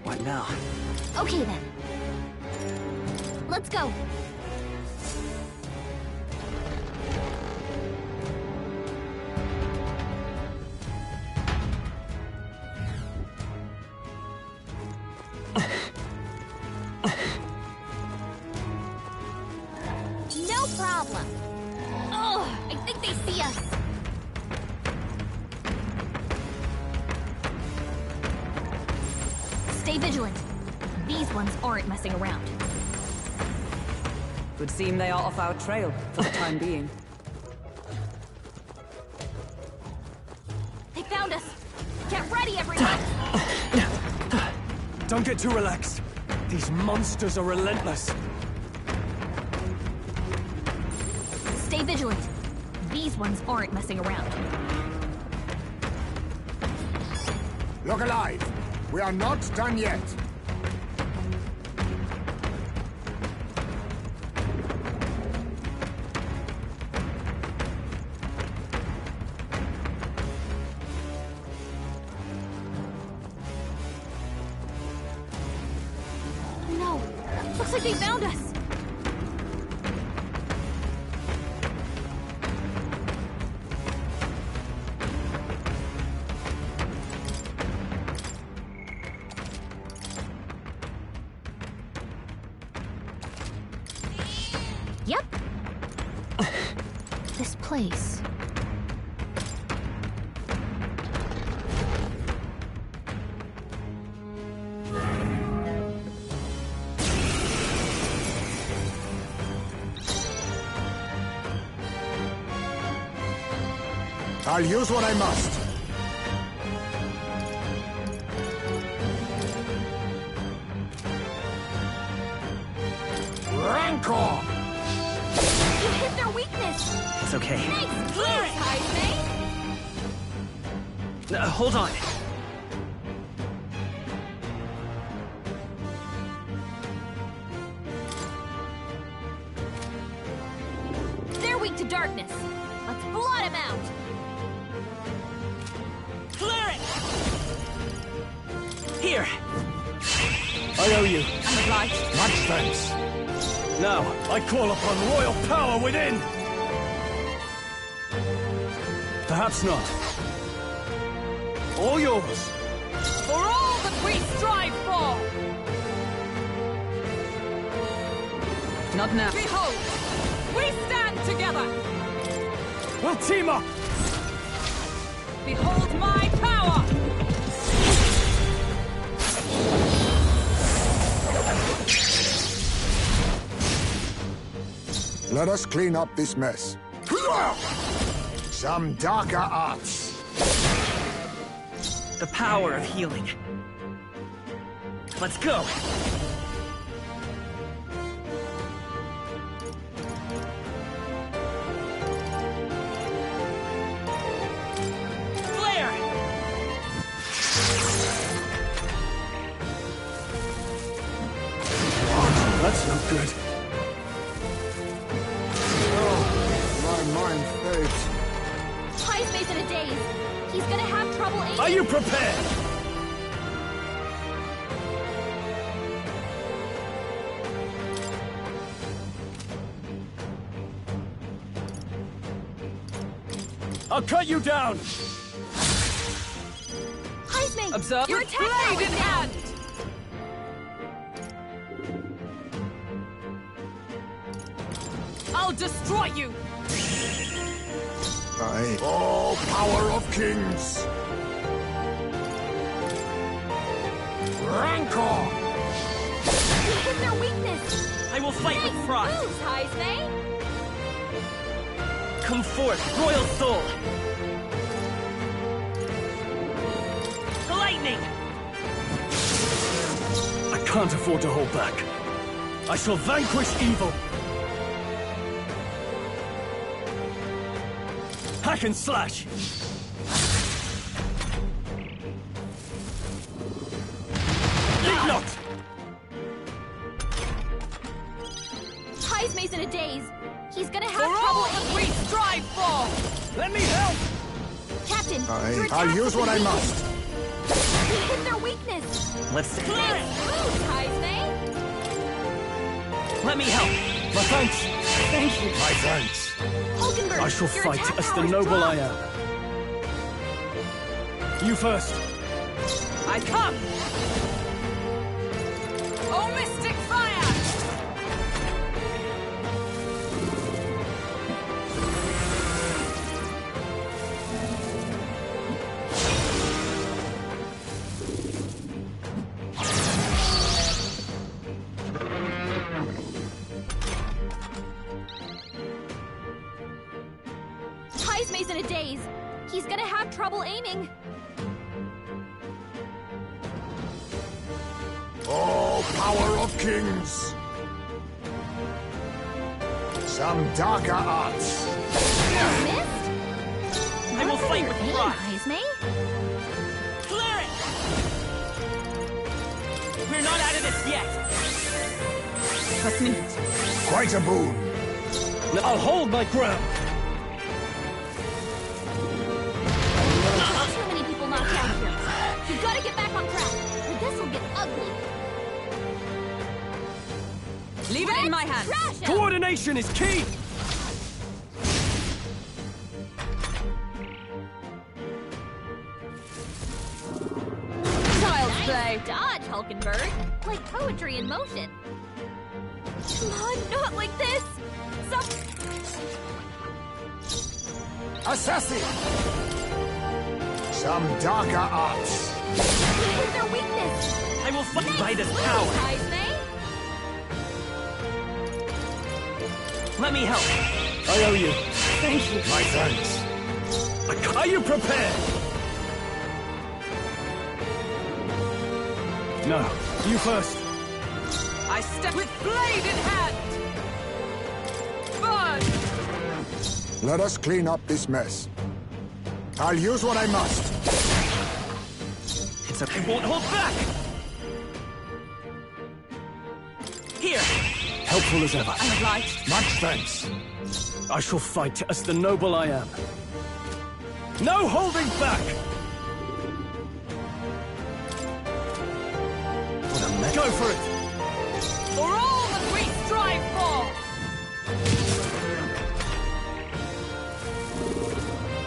What now? Okay then. Let's go. No problem. Oh, I think they see us. Stay vigilant. These ones aren't messing around. Would seem they are off our trail for the time being. They found us. Get ready, everyone. Don't get too relaxed. These monsters are relentless. Stay vigilant. These ones aren't messing around. Look alive. We are not done yet. No. Looks like they found us. Yep. This place. I'll use what I must. Rancor! You hit their weakness. It's okay. Nice clear, Heisman. Hold on. They're weak to darkness. Let's blot him out. Clear it! Here. I owe you. I'm obliged. Much thanks. Now, I call upon royal power within! Perhaps not. All yours. For all that we strive for! Not now. Behold! We stand together! We'll team up! Behold my power! Let us clean up this mess. Some darker arts. The power of healing. Let's go! Flare! That's no good. My mind fades. Heisman's in a daze. He's gonna have trouble aiming. Are you prepared? I'll cut you down! Heisman, Observe. your attack now is down. I'll destroy you! Oh, power of kings! Rancor! You hit their weakness. I will fight with pride! Moves, Heisman. Come forth, royal soul! The lightning! I can't afford to hold back. I shall vanquish evil! Hack and slash! Leap not! Heisman's in a daze. He's gonna have For all trouble that we strive for! Let me help! Captain, your I'll attack use was what I weak. must. You hit hit their weakness. Let's clear it! Move, Heisme. Let me help. My thanks. Thank you. My thanks. Hulkenberg, I shall your fight attack as the power's noble dropped. I am. You first. I come! Oh, mystic fire! Heisme's in a daze. He's gonna have trouble aiming. Oh, power of kings! Some darker arts. Missed? I will fight with Aim, pride. Heisme. Clear it! We're not out of this yet. Trust me. Quite a boon. I'll hold my ground. Too many people knocked out here. You've got to get back on track, or this will get ugly. Leave it in my hands. Trash him! Coordination is key. Child's play. Dodge, Hulkenberg. Like poetry in motion. Come on, not like this. Assassin! Some darker arts. Hit their weakness. I will fight by this power. Heisme. Let me help. I owe you. Thank you. My thanks. Are you prepared? No. You first. I step with blade in hand. Burn! Let us clean up this mess. I'll use what I must. It's okay. I won't hold back. Here. Helpful as ever. I'm obliged. Much thanks. I shall fight as the noble I am. No holding back! What a mess. Go for it! For all that we strive for.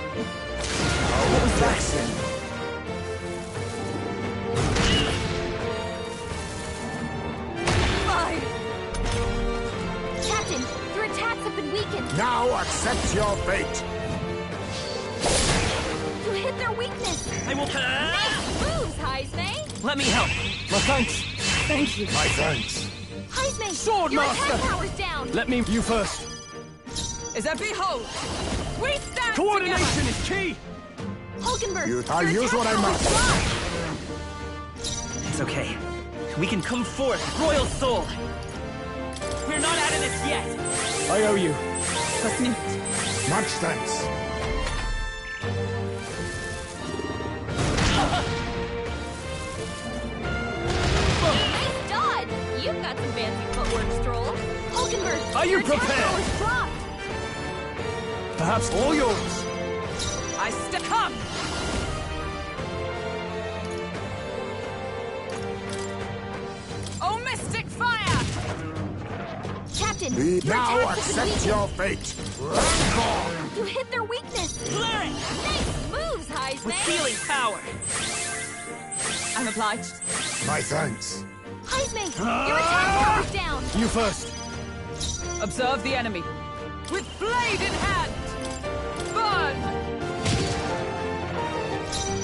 What was that? Fine. Captain, your attacks have been weakened. Now accept your fate. You hit their weakness. I will. Moves, Heisme. Let me help. My thanks. Thank you. My thanks. Heisme, Sword your master. attack power's down. Let me... You first. Is that behold? We stand Coordination together. is key! Hulkenberg, I'll your use attack what I power's must. dropped. It's okay. We can come forth, royal soul. We're not out of this yet. I owe you. Trust me. Much thanks. Nice dodge. You've got some fancy footwork, Stroll. Hulkenberg, Are you your attack prepared? power's dropped. Perhaps all yours. I step. Come. Oh, mystic fire! Captain, We your now attacks have been accept weakened. your fate. Rancor! You hit their weakness. Clear it. Nice moves, Heisme. With healing power. I'm obliged. My thanks. Heisme, your attack power's down. You first. Observe the enemy. With blade in hand. Burn!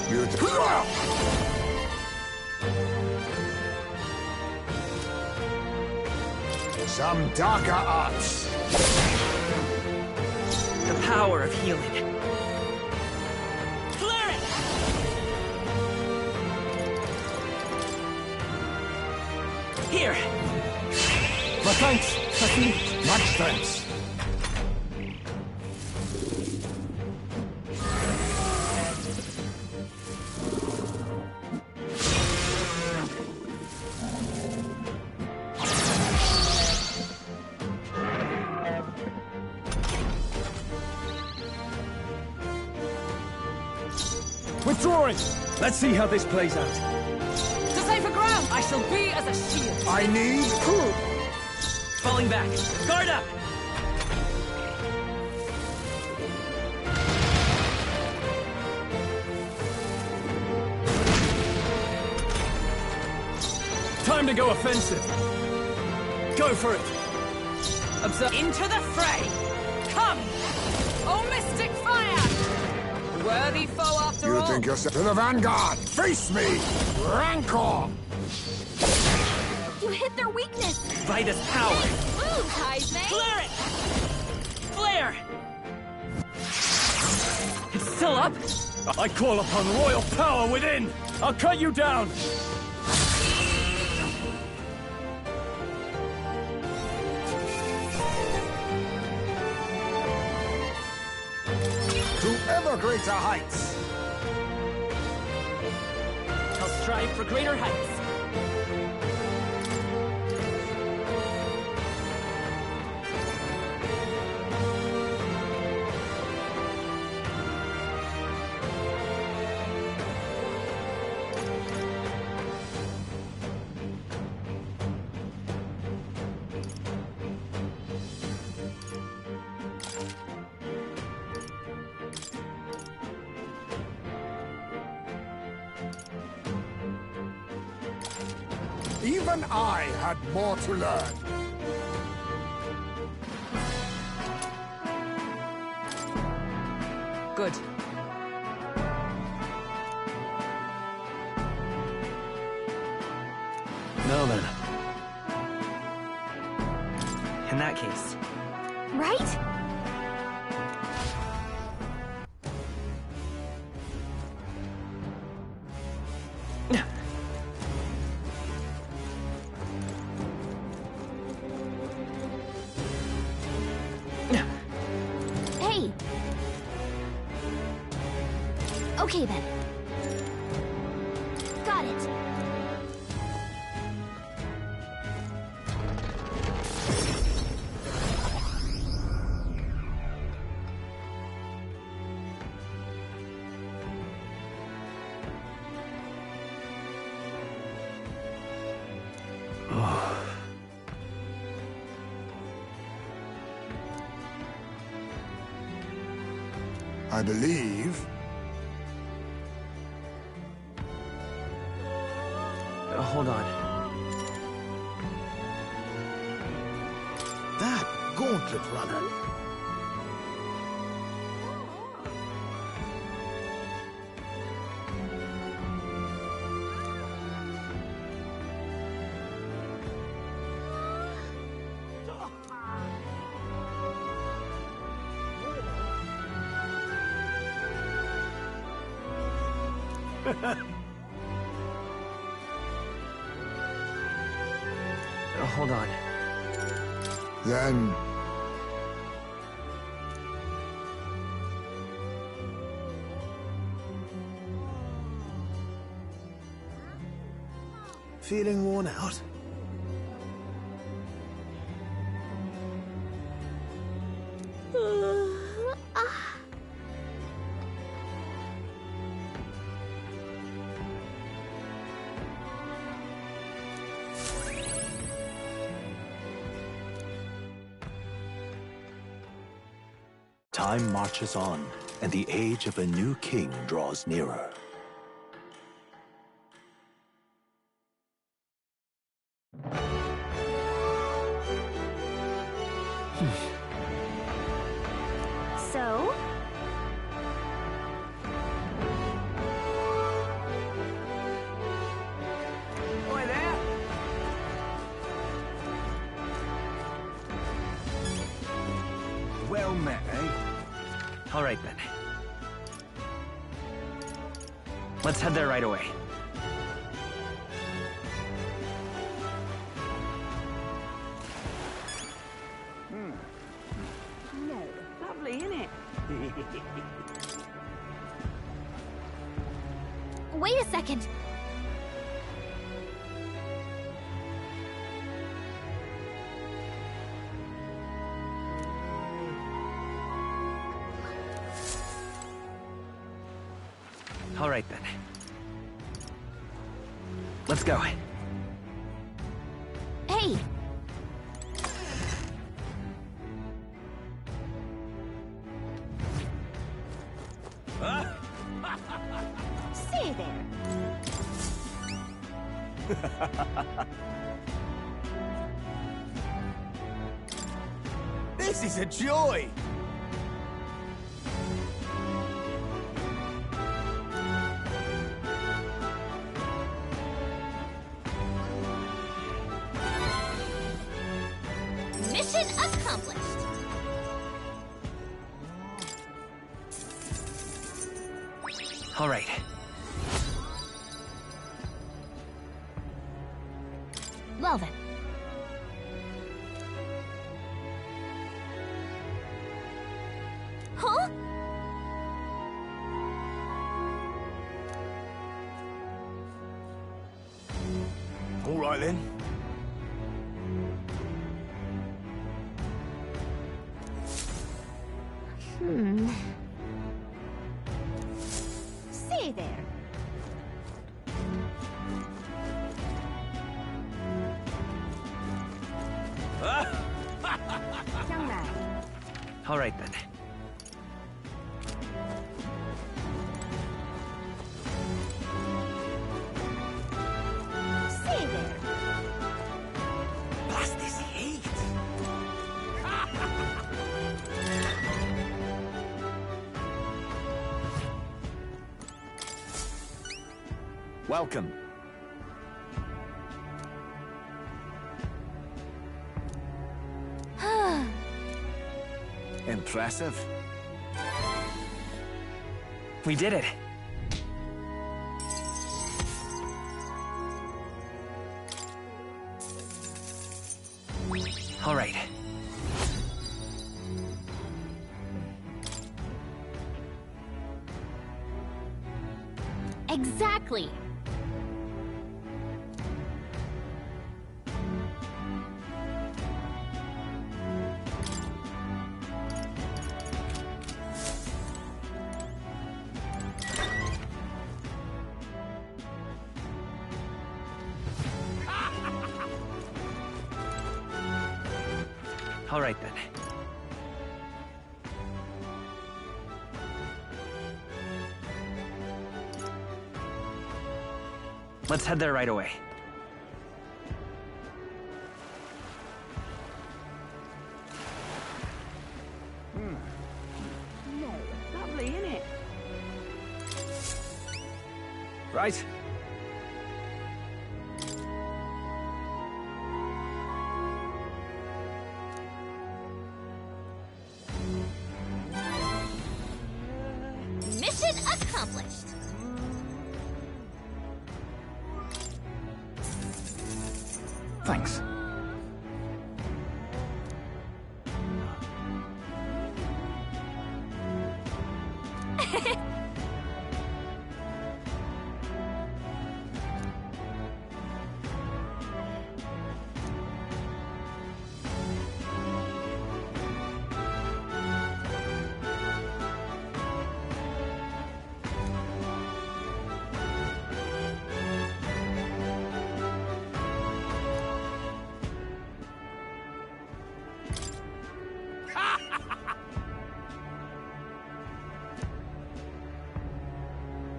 You Some darker arts. The power of healing. Clear it! Here. My thanks. Trust me. Much thanks. Withdrawing. Let's see how this plays out. shall be as a shield. I need proof. Falling back. Guard up! Time to go offensive. Go for it. Observe. Into the fray. Come! Oh, mystic fire! Worthy foe after You all. think you're to the vanguard? Face me! Rancor! You hit their weakness. Vitus power. Move, Heisman. Flare it! Flare! It's still up? I call upon royal power within! I'll cut you down! To ever greater heights! I'll strive for greater heights. Even I had more to learn. Good. Now then. In that case. Right? Hey. Okay then. Got it. I believe Hold on. That gauntlet runner. Hold on. then Feeling worn out? Time marches on, and the age of a new king draws nearer. So? Boy there! Well met, eh? All right then. Let's head there right away. Lovely, innit? Wait a second. All right then. Let's go. Hey! Say there. This is a joy! Mission accomplished. All right. Well then. Huh? All right then. Say there. Young man. All right then. Say there. Blast this heat! Welcome. Impressive. We did it. All right. Exactly. All right then. Let's head there right away. Lovely, innit? Right? Mission accomplished. Thanks.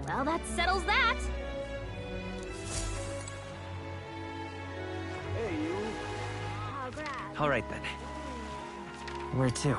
Well, that settles that. All right then. Where to?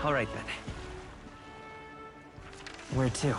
All right then. Where to?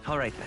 All right, then.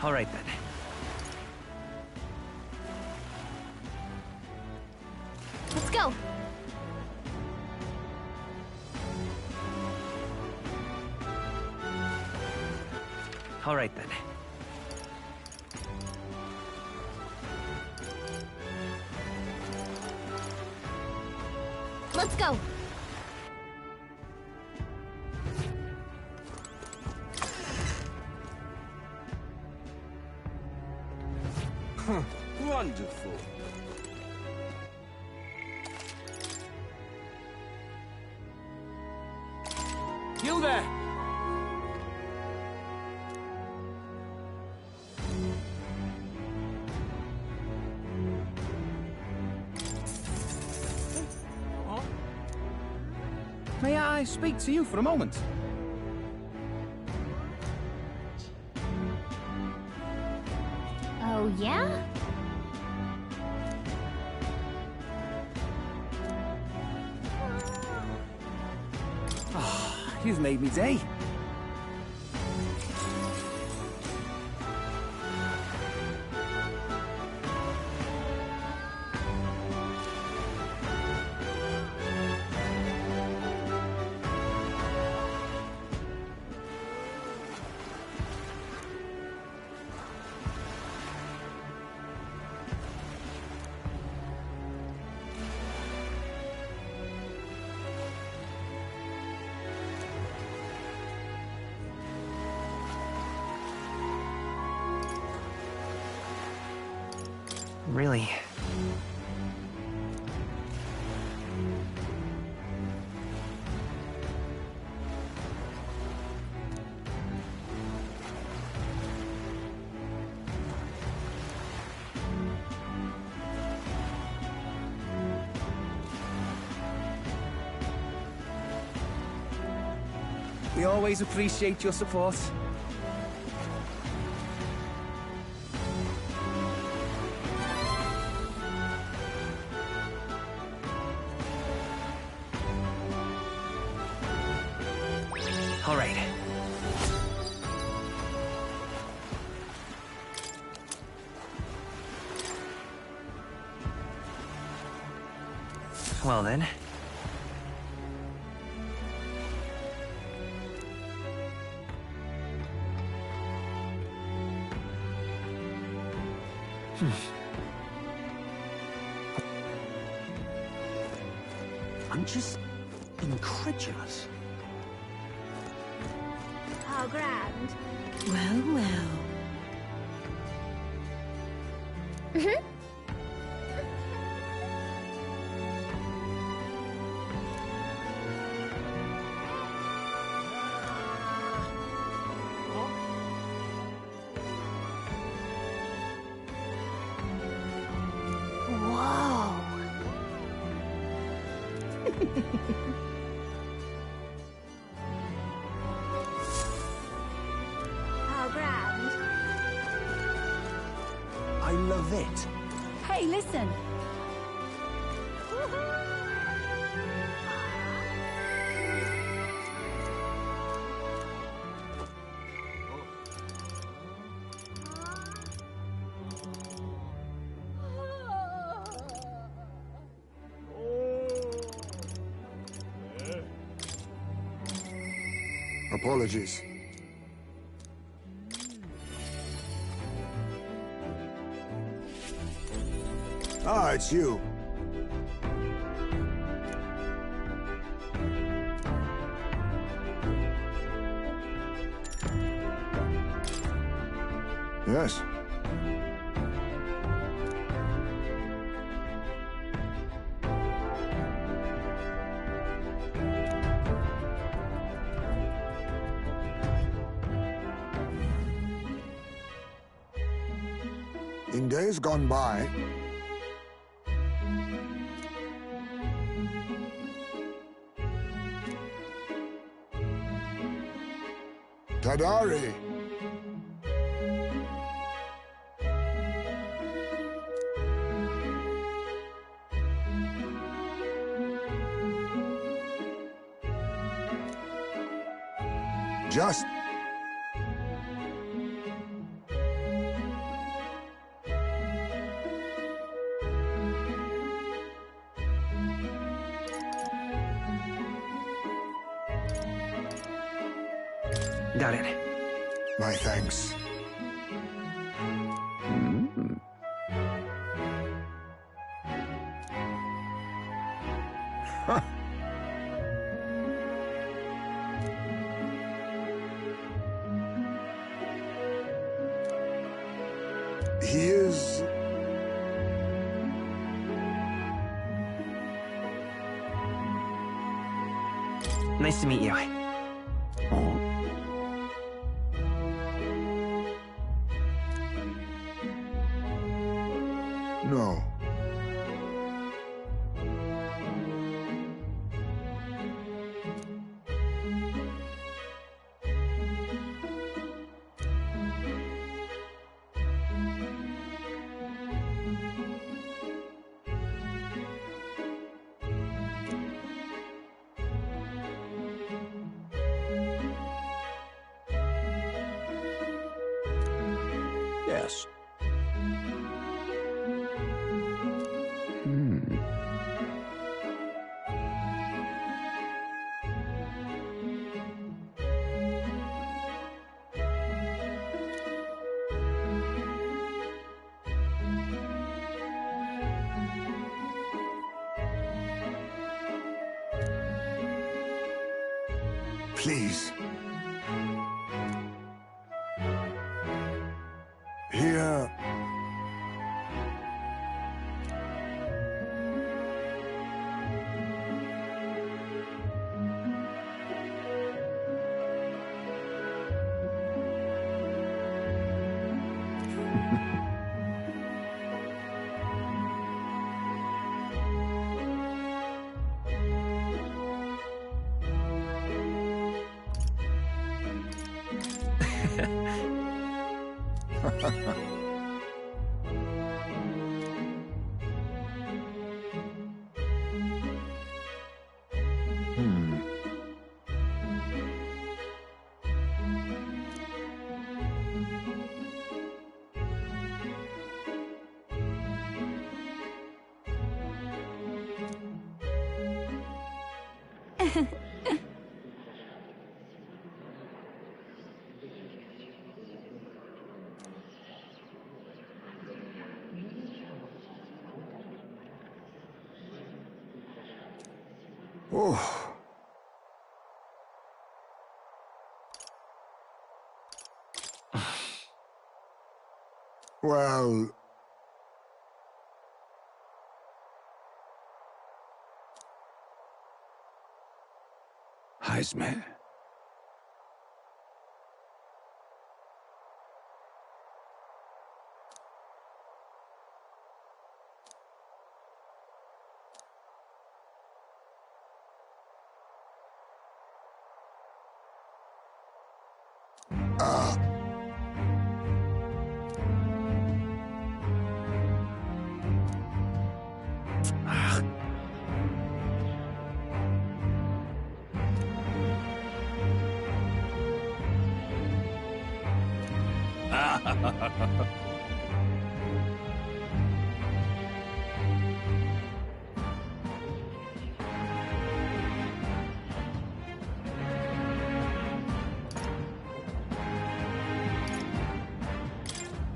All right, then. Let's go. All right, then. Let's go. Wonderful. You there! May I speak to you for a moment? Oh, yeah? You've made me day. Really? We always appreciate your support. All right. Well, then. I'm just incredulous. How grand. Well, well. Whoa. How grand. I love it. Hey, listen. Apologies. Ah, it's you. Yes. In days gone by, Tadari! Just... Got it. My thanks. He is... Nice to meet you. No. Yes. Please. Here... Oh. Well... Heisman.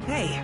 Hey.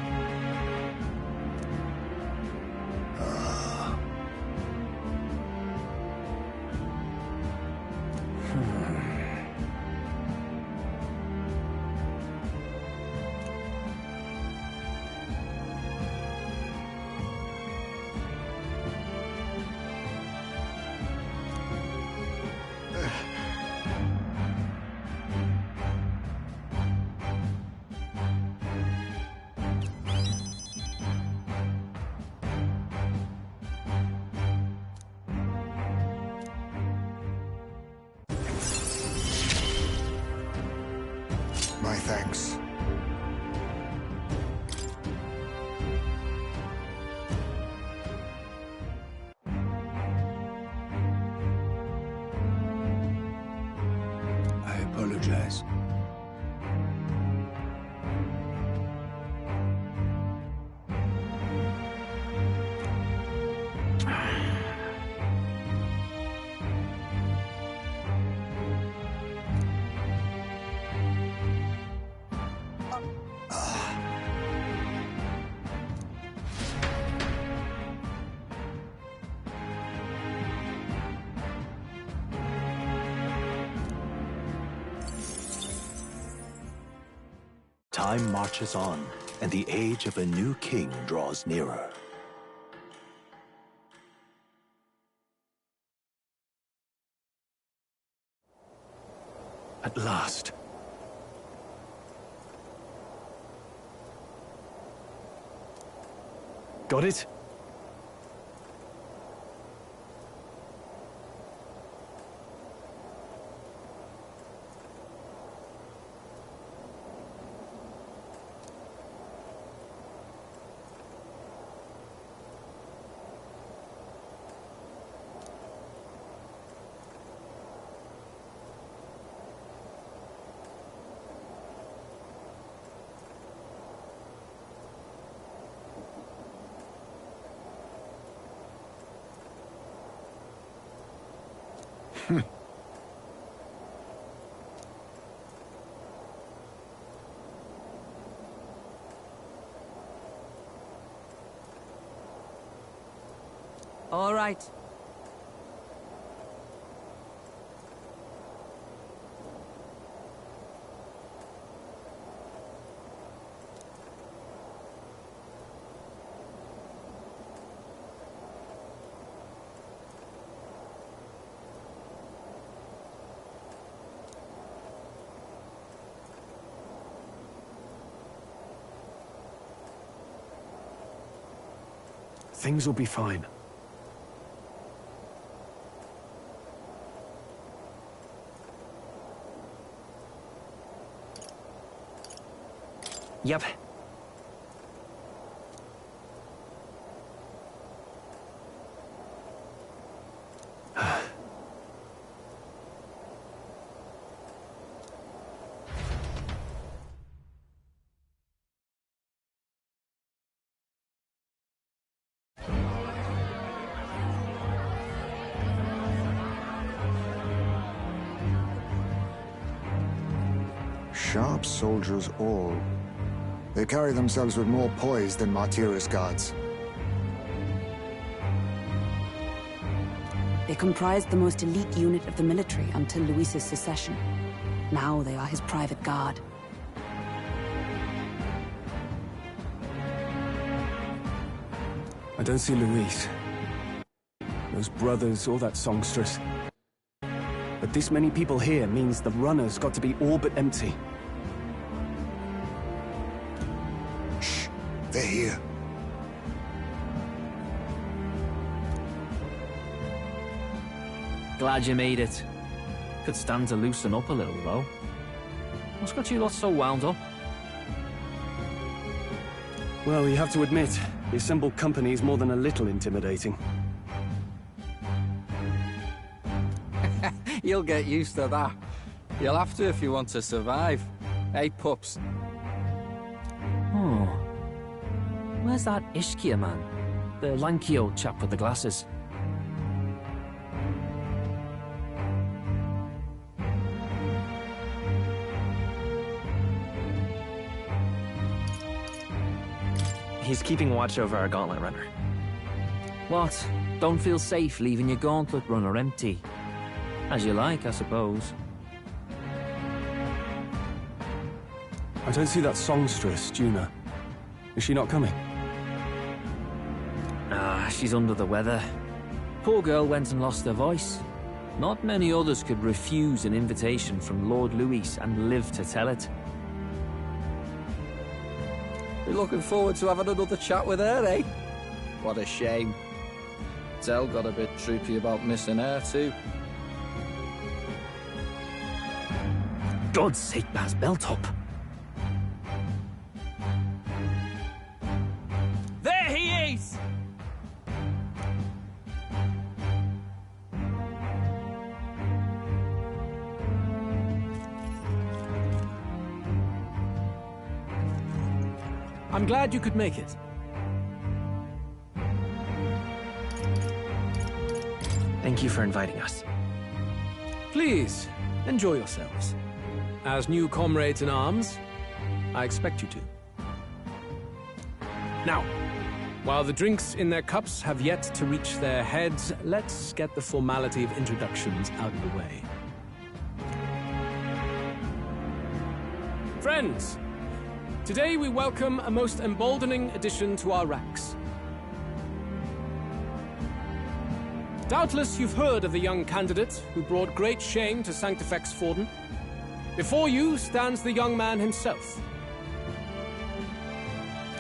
thanks. I apologize. Time marches on, and the age of a new king draws nearer. At last. Got it? All right. Things will be fine. Yep. Sharp soldiers all. They carry themselves with more poise than Martyrus guards. They comprised the most elite unit of the military until Luis's secession. Now they are his private guard. I don't see Luis. Those brothers or that songstress. But this many people here means the runner's got to be all but empty. Shh, they're here. Glad you made it. Could stand to loosen up a little, though. What's got you lot so wound up? Well, you have to admit, the assembled company is more than a little intimidating. You'll get used to that. You'll have to if you want to survive. Hey, pups. Oh. Where's that Ishkia man? The lanky old chap with the glasses. He's keeping watch over our gauntlet runner. What? Don't feel safe leaving your gauntlet runner empty? As you like, I suppose. I don't see that songstress, Juna. Is she not coming? Ah, she's under the weather. Poor girl went and lost her voice. Not many others could refuse an invitation from Lord Luis and live to tell it. We're looking forward to having another chat with her, eh? What a shame. Zell got a bit droopy about missing her, too. God's sake, Baz, belt up. face! I'm glad you could make it. Thank you for inviting us. Please, enjoy yourselves. As new comrades in arms, I expect you to. Now, while the drinks in their cups have yet to reach their heads, let's get the formality of introductions out of the way. Friends, today we welcome a most emboldening addition to our ranks. Doubtless you've heard of the young candidate who brought great shame to Sanctifex Forden. Before you stands the young man himself.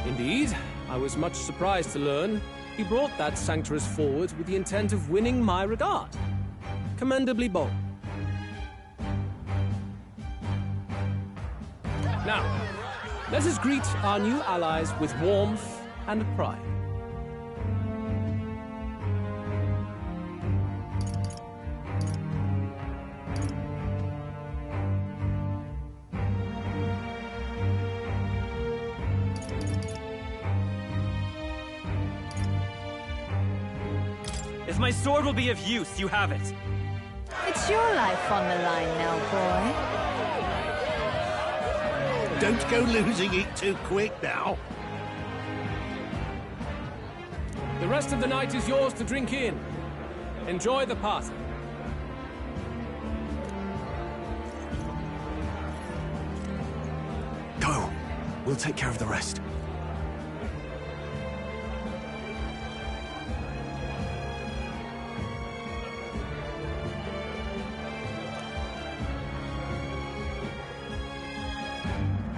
Indeed, I was much surprised to learn he brought that Sanctorus forward with the intent of winning my regard. Commendably bold. Now, let us greet our new allies with warmth and pride. If my sword will be of use, you have it. It's your life on the line now, boy. Don't go losing it too quick now. The rest of the night is yours to drink in. Enjoy the party. Go. We'll take care of the rest.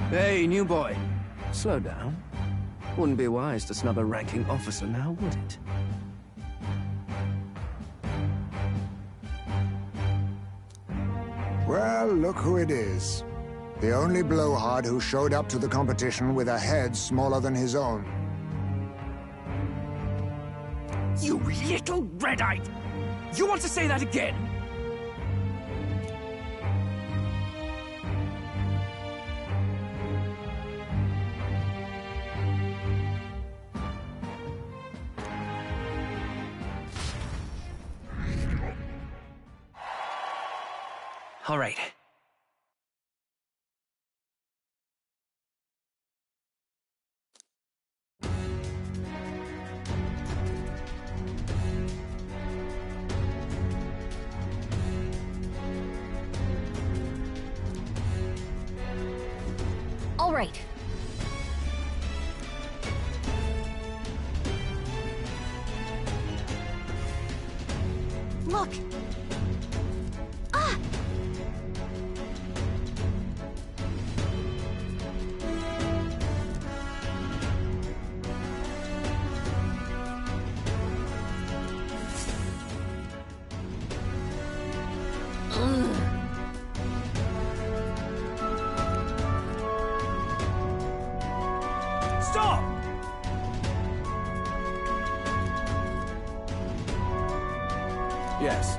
Hey, new boy. Slow down. Wouldn't be wise to snub a ranking officer now, would it? Well, look who it is. The only blowhard who showed up to the competition with a head smaller than his own. You little red-eyed! You want to say that again? All right. All right. Look! Ah! Stop! Yes.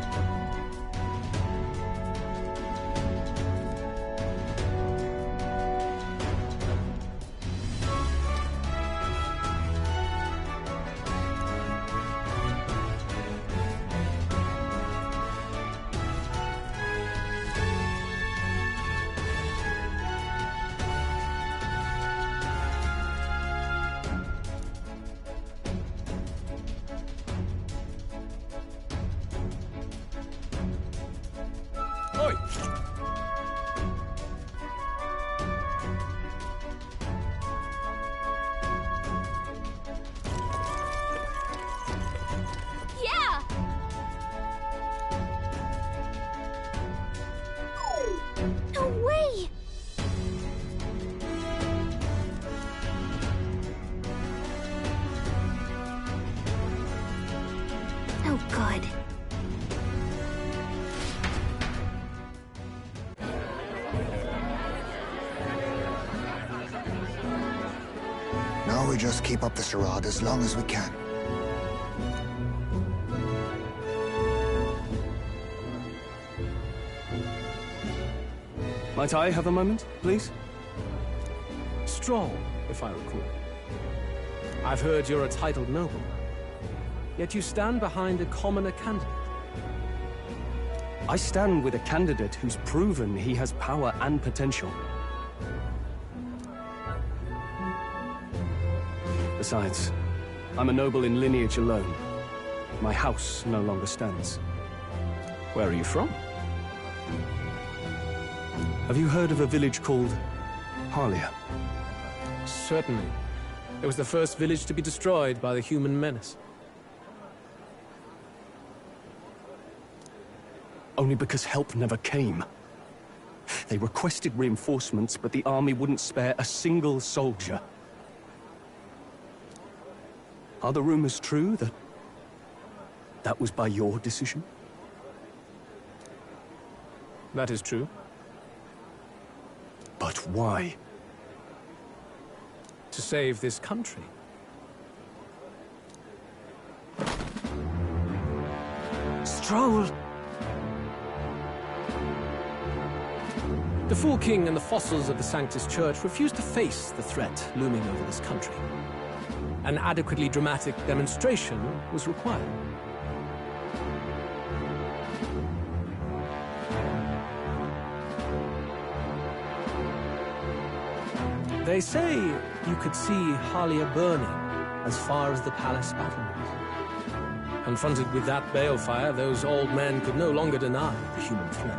Oi! Yeah! No way! Oh, good. Now we just keep up the charade as long as we can. Might I have a moment, please? Stroll, if I recall. I've heard you're a titled nobleman, yet you stand behind a commoner candidate. I stand with a candidate who's proven he has power and potential. Besides, I'm a noble in lineage alone. My house no longer stands. Where are you from? Have you heard of a village called Harlia? Certainly. It was the first village to be destroyed by the human menace. Only because help never came. They requested reinforcements, but the army wouldn't spare a single soldier. Are the rumors true that that was by your decision? That is true. But why? To save this country. Stroll! The Fool King and the fossils of the Sanctus Church refused to face the threat looming over this country. An adequately dramatic demonstration was required. They say you could see Harlia burning as far as the palace battlements. Confronted with that balefire, those old men could no longer deny the human threat.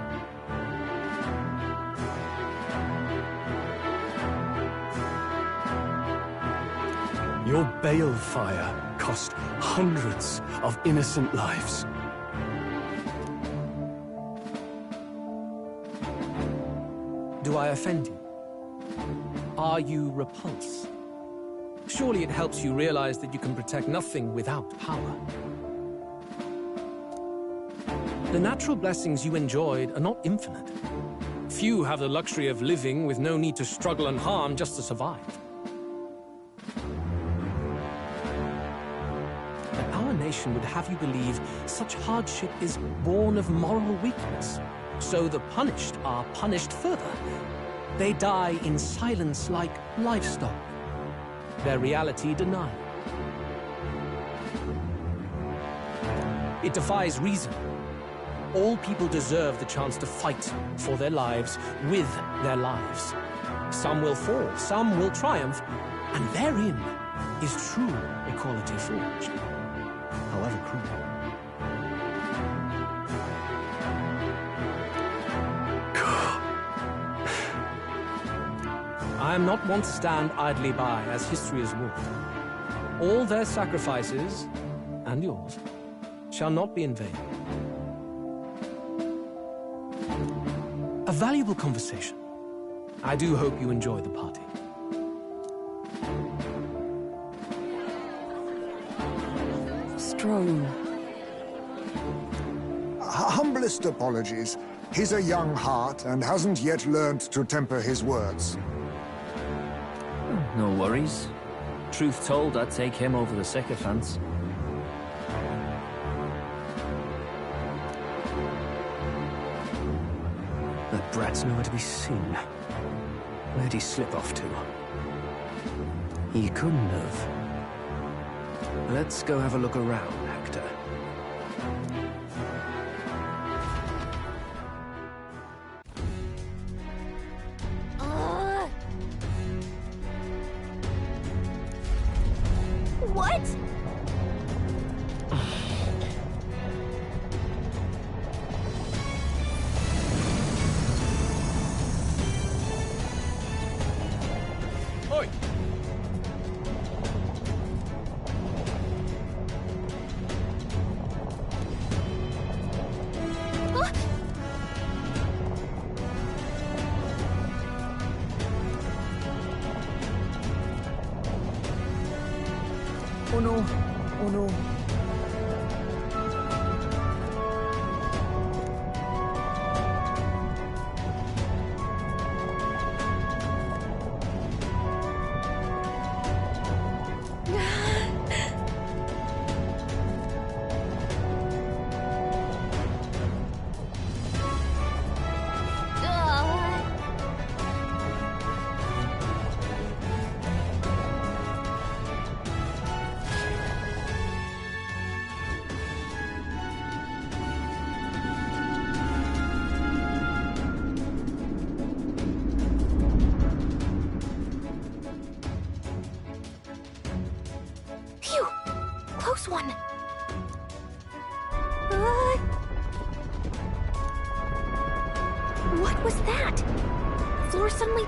Your balefire cost hundreds of innocent lives. Do I offend you? Are you repulsed? Surely it helps you realize that you can protect nothing without power. The natural blessings you enjoyed are not infinite. Few have the luxury of living with no need to struggle and harm just to survive. But our nation would have you believe such hardship is born of moral weakness. So the punished are punished further. They die in silence like livestock. Their reality denied. It defies reason. All people deserve the chance to fight for their lives with their lives. Some will fall, some will triumph, and therein is true equality forged, however cruel. I am not one to stand idly by as history is wrought. All their sacrifices, and yours, shall not be in vain. A valuable conversation. I do hope you enjoy the party. Stroll. Humblest apologies. He's a young heart and hasn't yet learned to temper his words. No worries. Truth told, I'd take him over the sycophants. The brat's nowhere to be seen. Where'd he slip off to? He couldn't have. Let's go have a look around, Hector. What? Oi! Oh no! Oh no!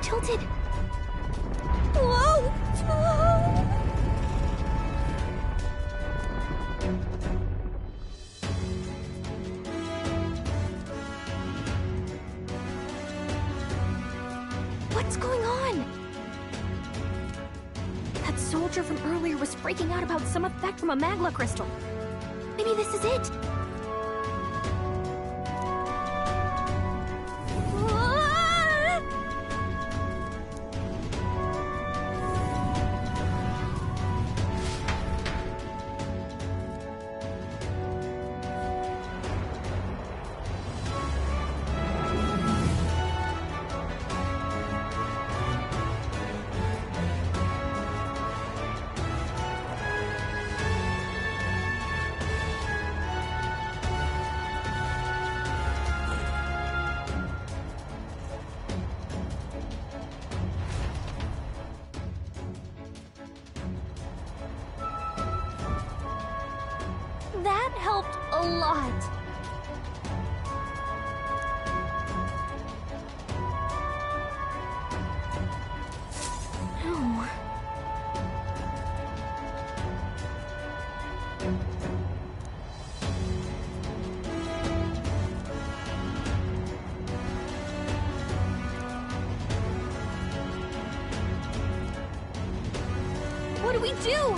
tilted. Whoa! Whoa! What's going on? That soldier from earlier was freaking out about some effect from a magma crystal. Maybe this is it. That helped a lot. Oh. What do we do?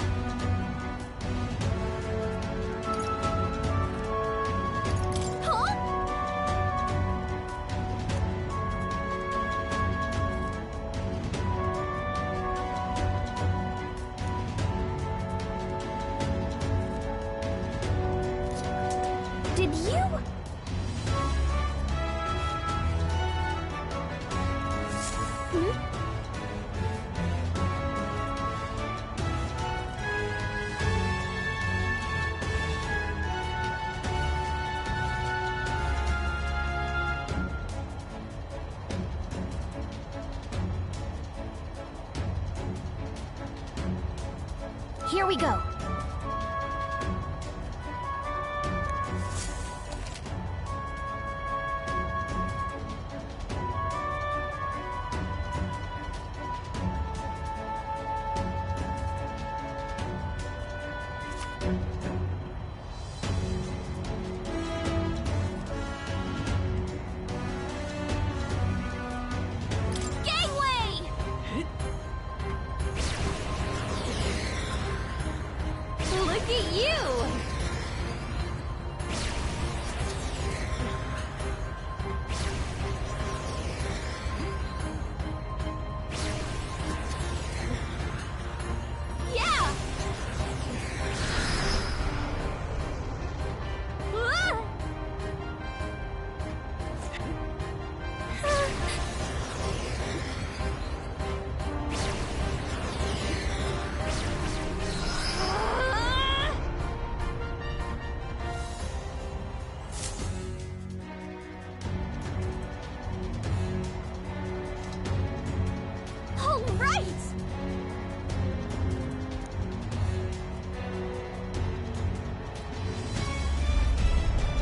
Did you? Here we go. Look at you! Yeah!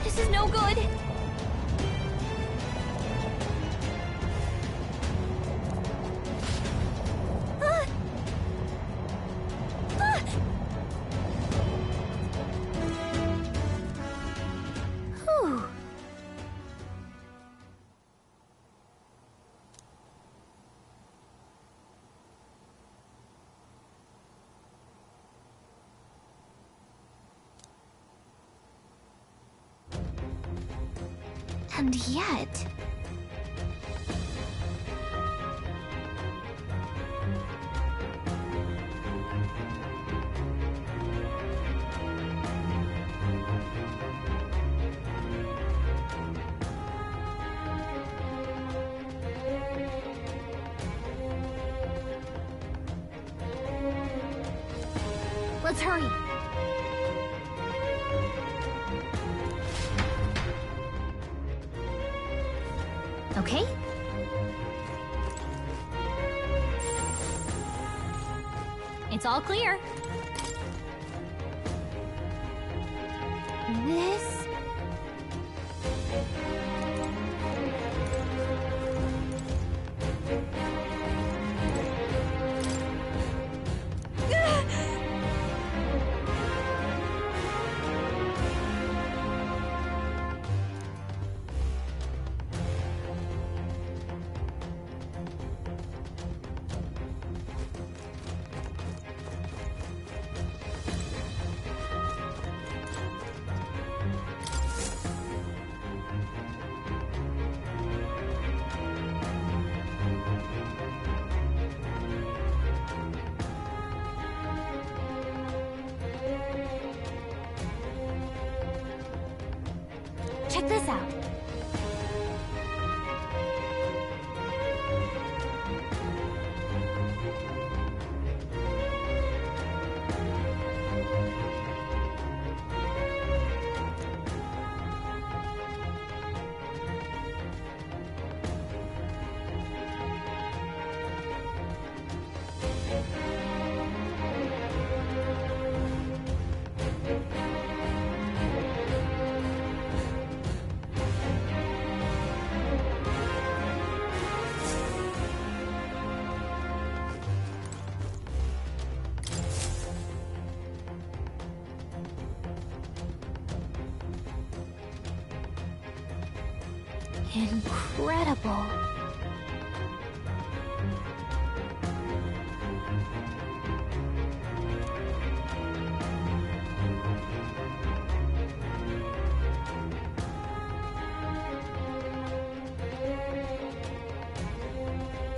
This is no good. Whew. And yet... Let's hurry. Okay? It's all clear. This... check this out. Incredible.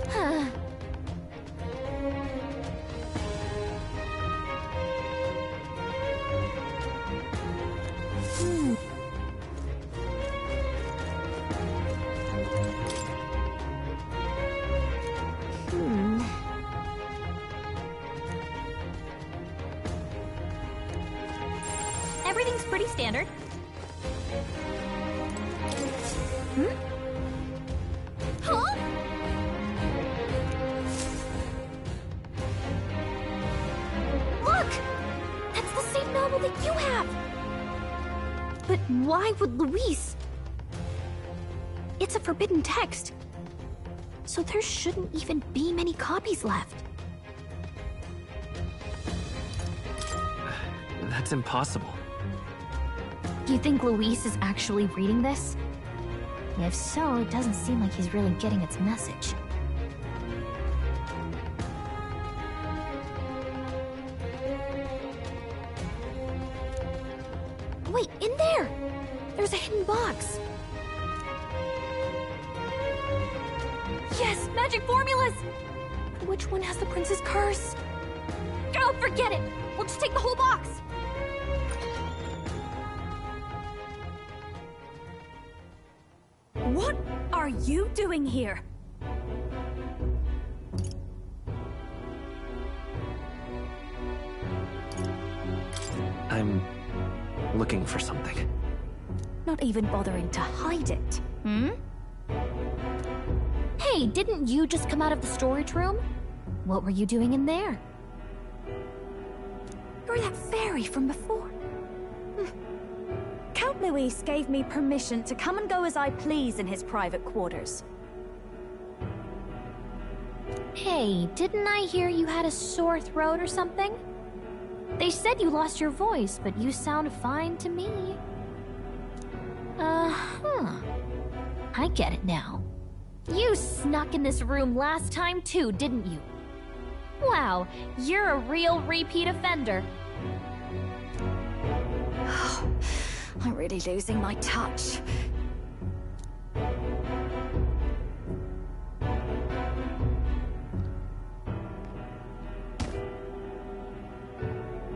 Huh. Everything's pretty standard. Hmm? Huh? Look! That's the same novel that you have! But why would Luis? It's a forbidden text. So there shouldn't even be many copies left. That's impossible. Do you think Luis is actually reading this? If so, it doesn't seem like he's really getting its message. Wait, in there! There's a hidden box! Yes, magic formulas! But which one has the prince's curse? Oh, forget it! We'll just take the whole box! What are you doing here? I'm looking for something. Not even bothering to hide it. Hmm? Hey, didn't you just come out of the storage room? What were you doing in there? You're that fairy from before. Count Luis gave me permission to come and go as I please in his private quarters. Hey, didn't I hear you had a sore throat or something? They said you lost your voice, but you sound fine to me. Uh-huh. I get it now. You snuck in this room last time too, didn't you? Wow, you're a real repeat offender. I'm really losing my touch.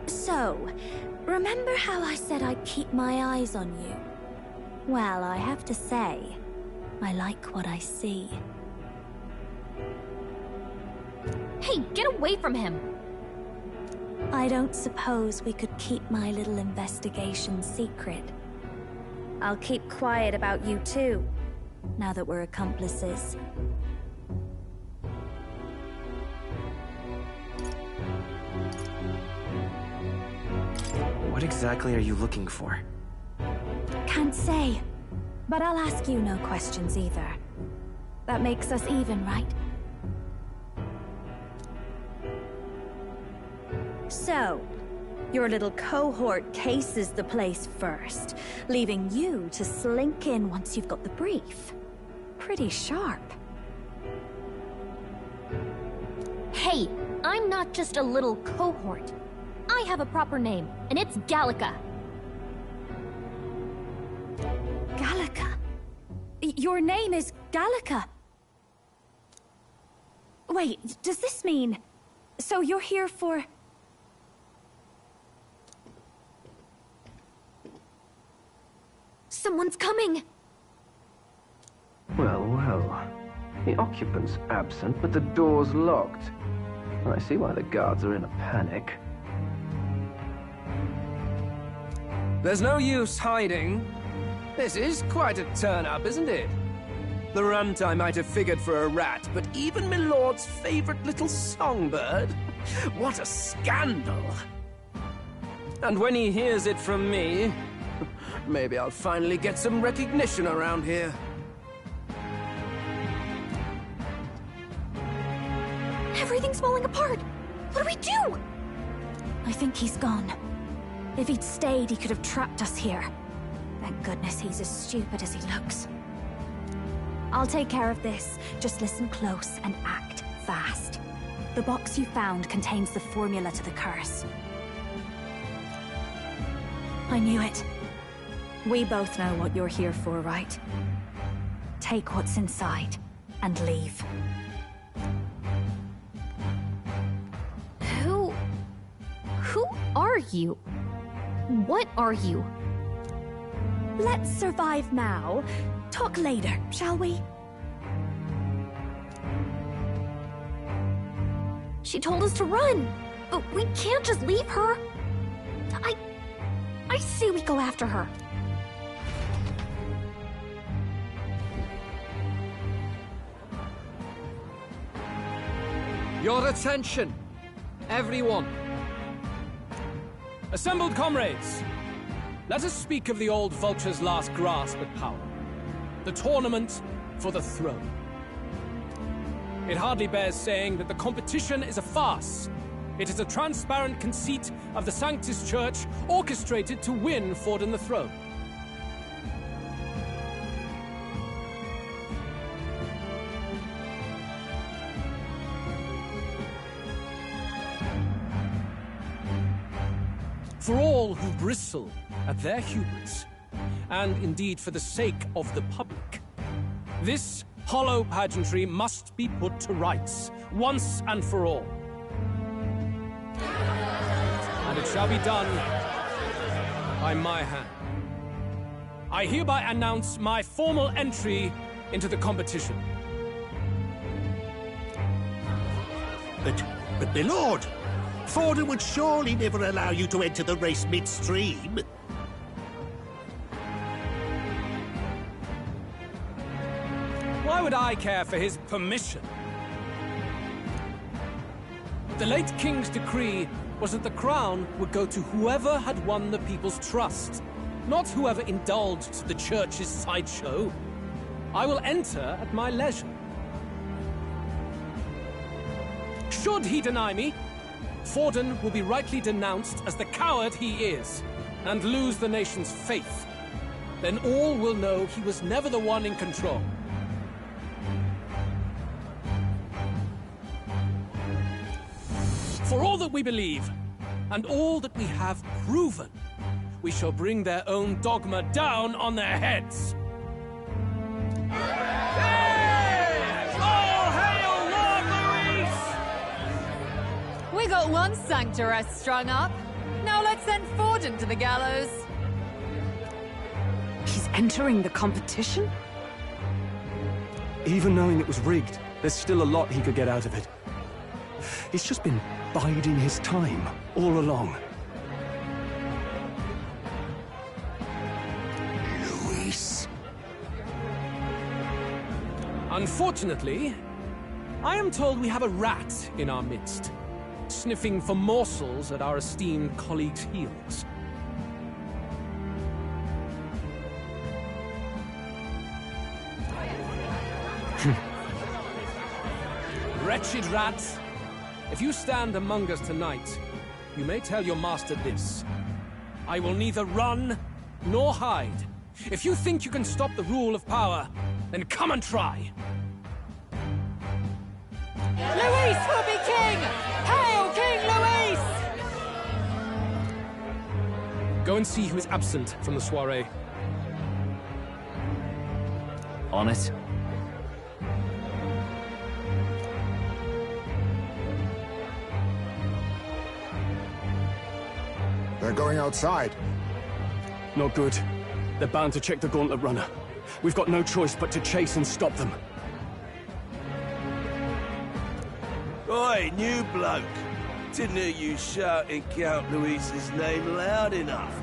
So, remember how I said I'd keep my eyes on you? Well, I have to say, I like what I see. Hey, get away from him! I don't suppose we could keep my little investigation secret. I'll keep quiet about you too, now that we're accomplices. What exactly are you looking for? Can't say, but I'll ask you no questions either. That makes us even, right? So, your little cohort cases the place first, leaving you to slink in once you've got the brief. Pretty sharp. Hey, I'm not just a little cohort. I have a proper name, and it's Gallica. Gallica? Your name is Gallica? Wait, does this mean... So you're here for... Someone's coming! Well, well. The occupant's absent, but the door's locked. I see why the guards are in a panic. There's no use hiding. This is quite a turn-up, isn't it? The runtime might have figured for a rat, but even my lord's favorite little songbird? What a scandal! And when he hears it from me, maybe I'll finally get some recognition around here. Everything's falling apart! What do we do? I think he's gone. If he'd stayed, he could have trapped us here. Thank goodness he's as stupid as he looks. I'll take care of this. Just listen close and act fast. The box you found contains the formula to the curse. I knew it. We both know what you're here for, right? Take what's inside and leave. Who are you? What are you? Let's survive now. Talk later, shall we? She told us to run, but we can't just leave her. I say we go after her. Your attention, everyone. Assembled comrades, let us speak of the old vulture's last grasp at power. The tournament for the throne. It hardly bears saying that the competition is a farce. It is a transparent conceit of the Sanctus Church orchestrated to win Forden the throne. For all who bristle at their hubris, and indeed for the sake of the public, this hollow pageantry must be put to rights, once and for all. And it shall be done by my hand. I hereby announce my formal entry into the competition. But my lord, Forden would surely never allow you to enter the race midstream. Why would I care for his permission? The late king's decree was that the crown would go to whoever had won the people's trust, not whoever indulged the church's sideshow. I will enter at my leisure. Should he deny me, Forden will be rightly denounced as the coward he is, and lose the nation's faith. Then all will know he was never the one in control. For all that we believe, and all that we have proven, we shall bring their own dogma down on their heads. All hail Lord Luis! We got one sanctoress strung up. Now let's send Forden to the gallows. He's entering the competition? Even knowing it was rigged, there's still a lot he could get out of it. He's just been biding his time all along. Luis. Unfortunately, I am told we have a rat in our midst, sniffing for morsels at our esteemed colleagues' heels. Wretched rat, if you stand among us tonight, you may tell your master this. I will neither run nor hide. If you think you can stop the rule of power, then come and try. Luis will be king! Hail King Luis! Go and see who is absent from the soiree. On it. They're going outside. Not good. They're bound to check the Gauntlet Runner. We've got no choice but to chase and stop them. Oi, new bloke. Didn't hear you shouting Count Luis's name loud enough.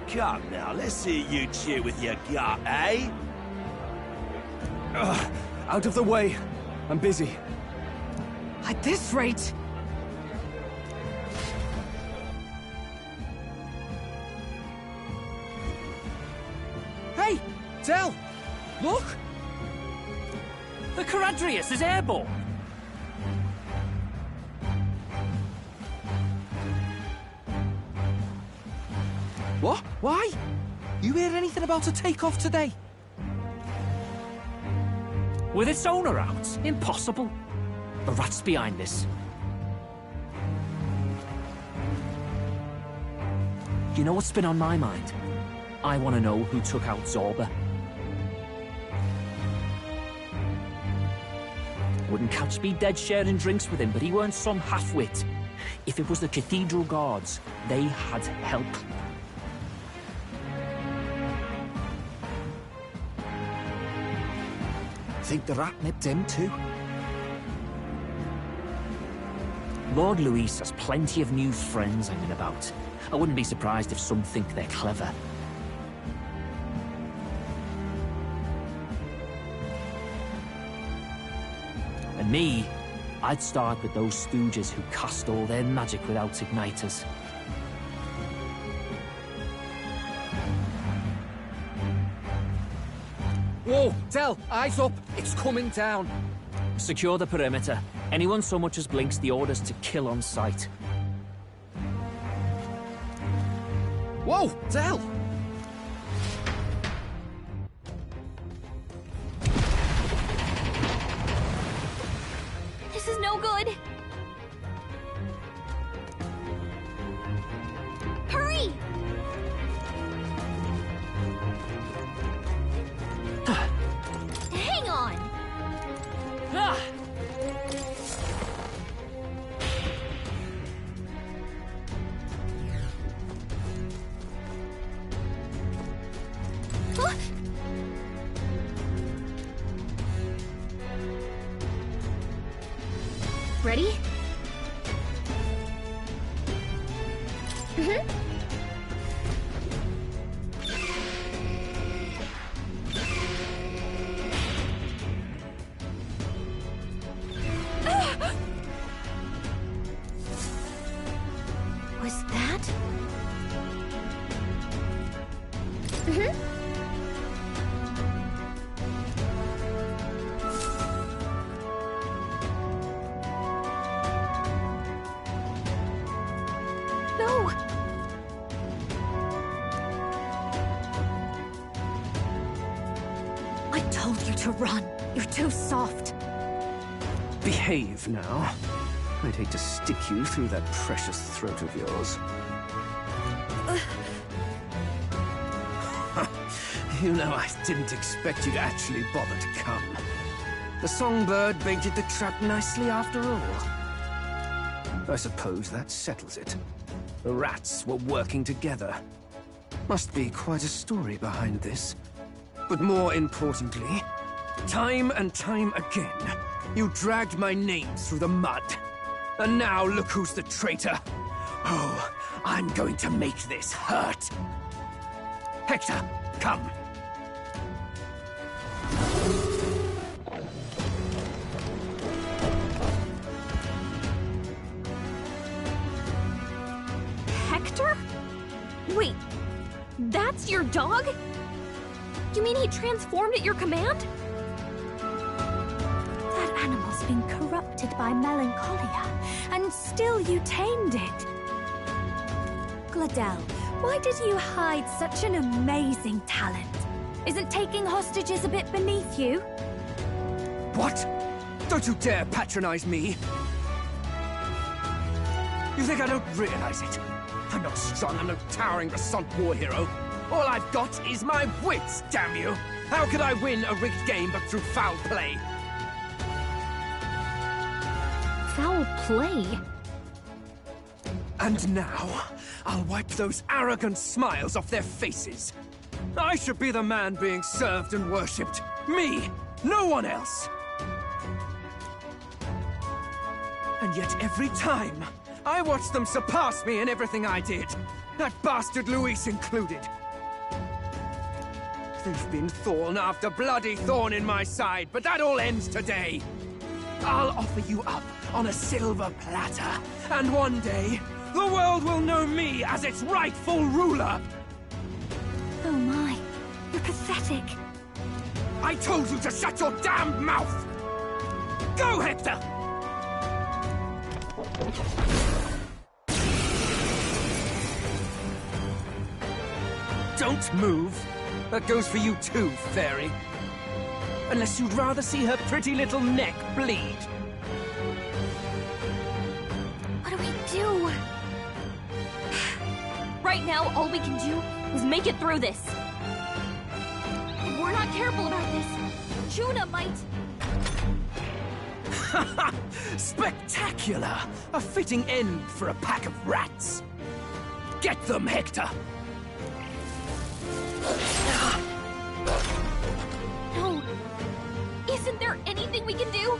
Come now, let's hear you cheer with your gut, eh? Out of the way. I'm busy. At this rate... Hey! Tell! Look! The Caradrius is airborne! What? Why? You hear anything about a takeoff today? With its owner out? Impossible. The rat's behind this. You know what's been on my mind? I want to know who took out Zorba. Wouldn't catch me dead sharing drinks with him, but he weren't some half-wit. If it was the Cathedral Guards, they had help. Think the rat nipped him too? Lord Luis has plenty of new friends hanging about. I wouldn't be surprised if some think they're clever. And me, I'd start with those stooges who cast all their magic without igniters. Whoa! Tell! Eyes up! It's coming down! Secure the perimeter. Anyone so much as blinks, the orders to kill on sight. Whoa! Tell! This is no good. Hurry! Hang on! Ah! Huh? Ready? Mm-hmm. Was that? Mm-hmm. No! I told you to run. You're too soft. Behave now. I'd hate to stick you through that precious throat of yours. You know, I didn't expect you to actually bother to come. The songbird baited the trap nicely after all. I suppose that settles it. The rats were working together. Must be quite a story behind this. But more importantly, time and time again, you dragged my name through the mud. And now look who's the traitor. Oh, I'm going to make this hurt. Hector, come. Hector? Wait, that's your dog? You mean he transformed at your command? That animal's been corrupted by melancholia, and still you tamed it. Gladel, why did you hide such an amazing talent? Isn't taking hostages a bit beneath you? What? Don't you dare patronize me! You think I don't realize it? I'm not strong, I'm no towering Basant war hero. All I've got is my wits, damn you! How could I win a rigged game but through foul play? Foul play? And now, I'll wipe those arrogant smiles off their faces. I should be the man being served and worshipped. Me, no one else. And yet every time, I watch them surpass me in everything I did. That bastard Luis included. They've been thorn after bloody thorn in my side, but that all ends today. I'll offer you up on a silver platter, and one day, the world will know me as its rightful ruler. Oh my, you're pathetic. I told you to shut your damned mouth! Go, Hector! Don't move. That goes for you too, fairy. Unless you'd rather see her pretty little neck bleed. What do we do? Right now, all we can do is make it through this. If we're not careful about this, Juna might... Spectacular! A fitting end for a pack of rats. Get them, Hector! No! Isn't there anything we can do?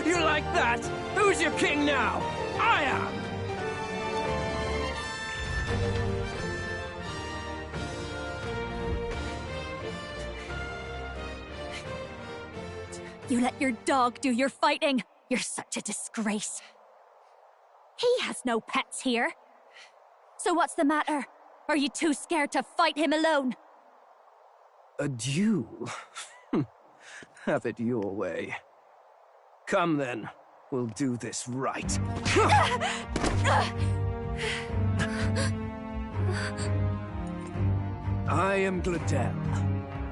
You like that? Who's your king now? I am! You let your dog do your fighting. You're such a disgrace. He has no pets here. So what's the matter? Are you too scared to fight him alone? A duel? Have it your way. Come then, we'll do this right. I am Gladel,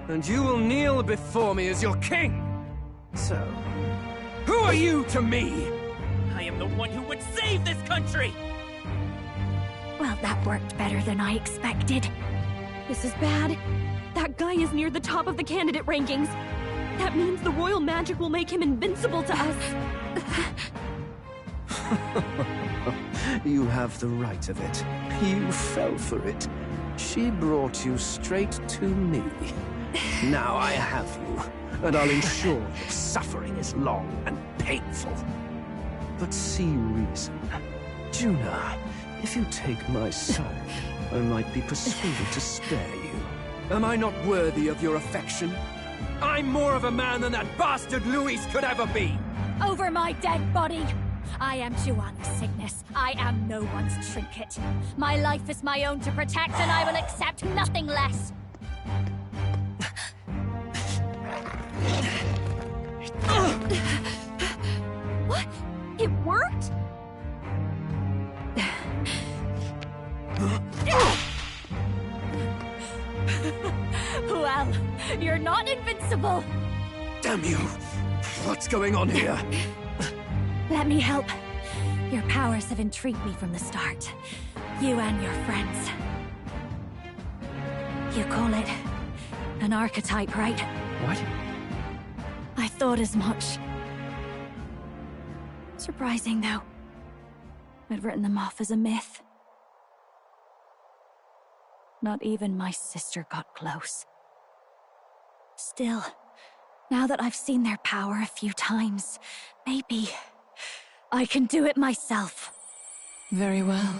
and you will kneel before me as your king. So, who are you to me? I am the one who would save this country! Well, that worked better than I expected. This is bad. That guy is near the top of the candidate rankings. That means the royal magic will make him invincible to us. You have the right of it. You fell for it. She brought you straight to me. Now I have you, and I'll ensure your suffering is long and painful. But see reason. Juna, if you take my side, I might be persuaded to spare you. Am I not worthy of your affection? I'm more of a man than that bastard Luis could ever be! Over my dead body! I am Juana's sickness. I am no one's trinket. My life is my own to protect, and I will accept nothing less. What? It worked? Well, you're not invincible. Damn you! What's going on here? Let me help. Your powers have intrigued me from the start. You and your friends. You call it an archetype, right? What? I thought as much. Surprising, though. I'd written them off as a myth. Not even my sister got close. Still, now that I've seen their power a few times, maybe I can do it myself. Very well,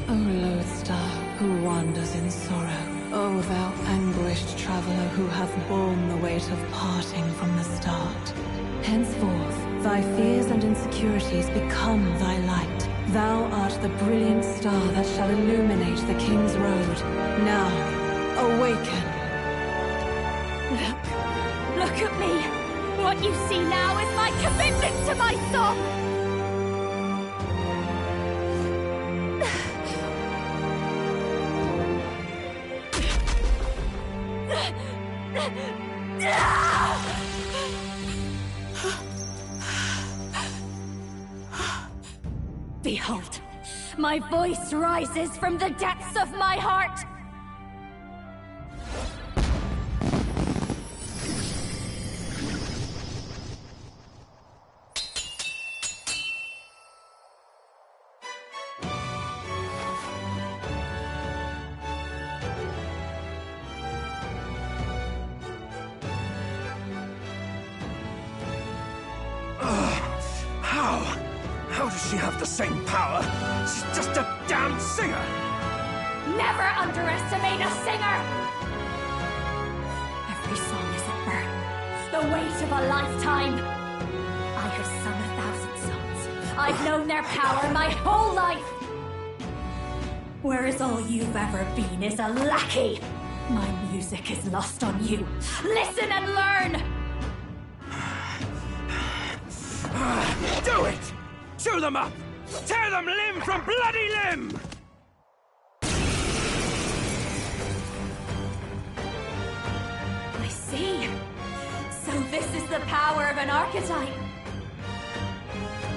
O lodestar who wanders in sorrow. O thou anguished traveler who hath borne the weight of parting from the start. Henceforth, thy fears and insecurities become thy light. Thou art the brilliant star that shall illuminate the King's Road. Now, awaken! Look at me! What you see now is my commitment to my song! Behold, my voice rises from the depths of my heart! she have the same power? She's just a damn singer! Never underestimate a singer! Every song is a burden, the weight of a lifetime. I have sung 1,000 songs. I've known their power my whole life. Whereas all you've ever been is a lackey. My music is lost on you. Listen and learn! Do it! Chew them up! Tear them limb from bloody limb! I see. So this is the power of an archetype.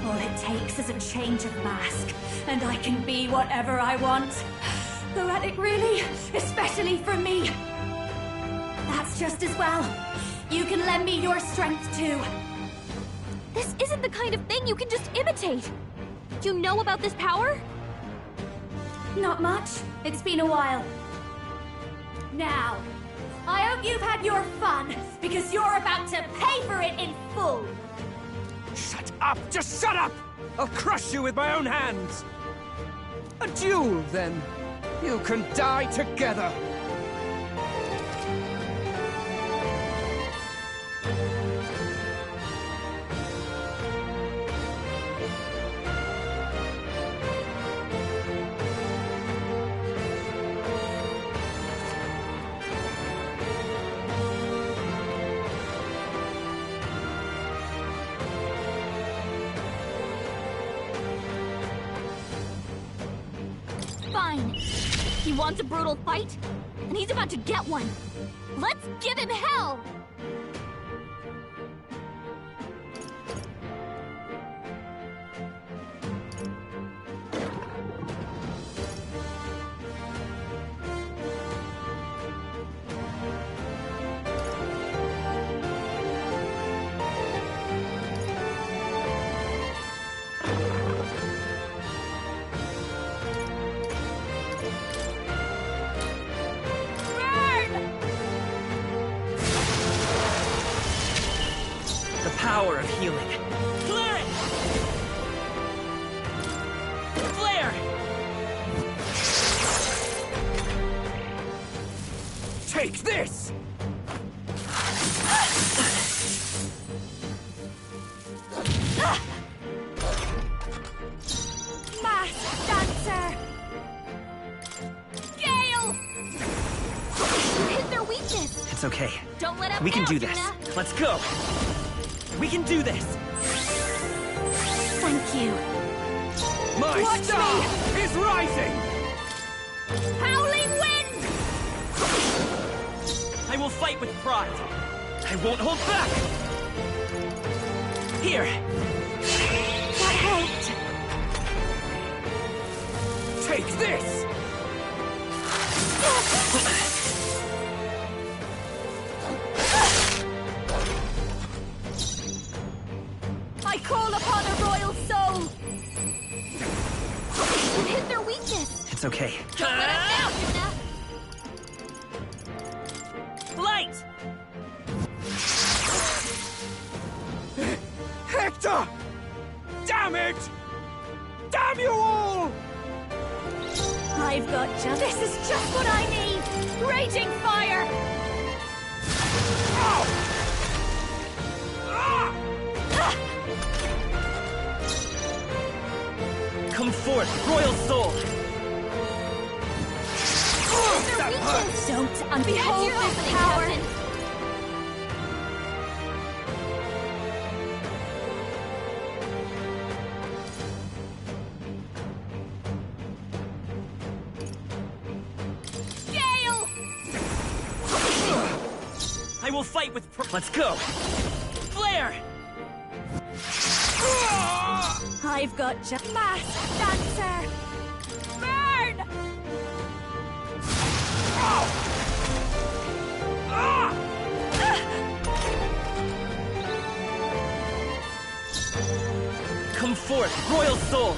All it takes is a change of mask, and I can be whatever I want. Poetic, really, especially for me. That's just as well. You can lend me your strength too. This isn't the kind of thing you can just imitate. You know about this power? Not much. It's been a while. Now, I hope you've had your fun, because you're about to pay for it in full. Shut up! Just shut up! I'll crush you with my own hands! A duel, then. You can die together. Fine. He wants a brutal fight, and he's about to get one. Let's give him hell! Power of healing. Flare it! Flare! Take this! Masked dancer! Gale! You hit their weakness! It's okay. Don't let up We can now, do this. Yuna. Let's go! We can do this! Thank you. My Watch star me. is rising! Howling wind! I will fight with pride. I won't hold back! Here! That helped. Take this! I call upon a royal soul! You hit their weakness! It's okay. Don't let up now, Yuna! Light! Hector! Damn it! Damn you all! I've got just... This is just what I need! Raging fire! Ow! Ah! Come forth, royal soul! That hurts! Don't unbehold your this opening, power! Captain. Gale! I will fight with Let's go! Flare! I've got just... Masked dancer! Burn! Come forth, royal soul!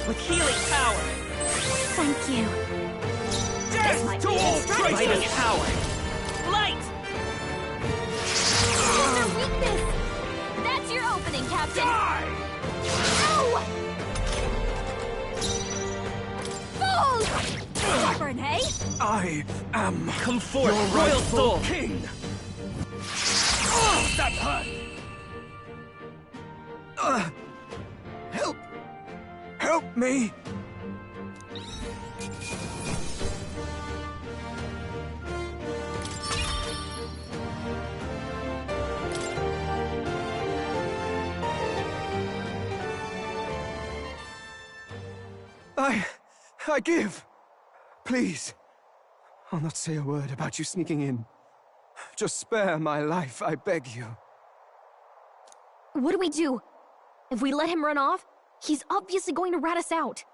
With healing power! Thank you. Death to all Light traitors! is power! Light! Hit their weakness! That's your opening, Captain! Die! then, eh? I am... Come forth, your royal rightful soul! king! Oh, that hurt! Help! Help me! I give. Please. I'll not say a word about you sneaking in. Just spare my life, I beg you. What do we do? If we let him run off, he's obviously going to rat us out.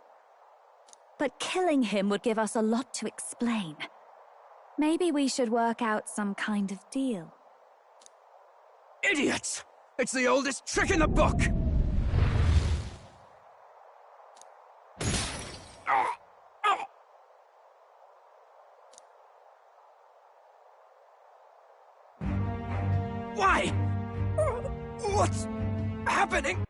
But killing him would give us a lot to explain. Maybe we should work out some kind of deal. Idiots! It's the oldest trick in the book! Why? What's happening?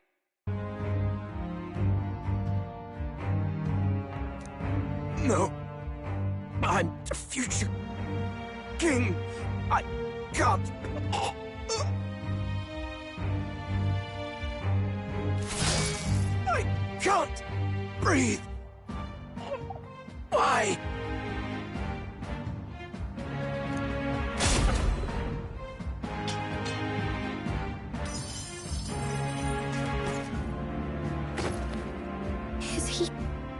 No. I'm the future king. I can't. I can't breathe. Why? Is he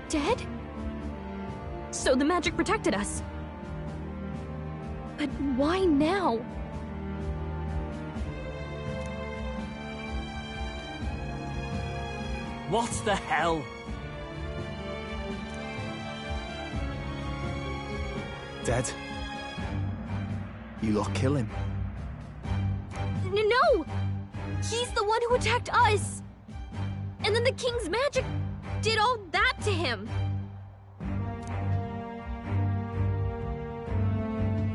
dead? So the magic protected us. But why now? What the hell? Dead. You lot kill him. No! He's the one who attacked us! And then the king's magic did all that to him!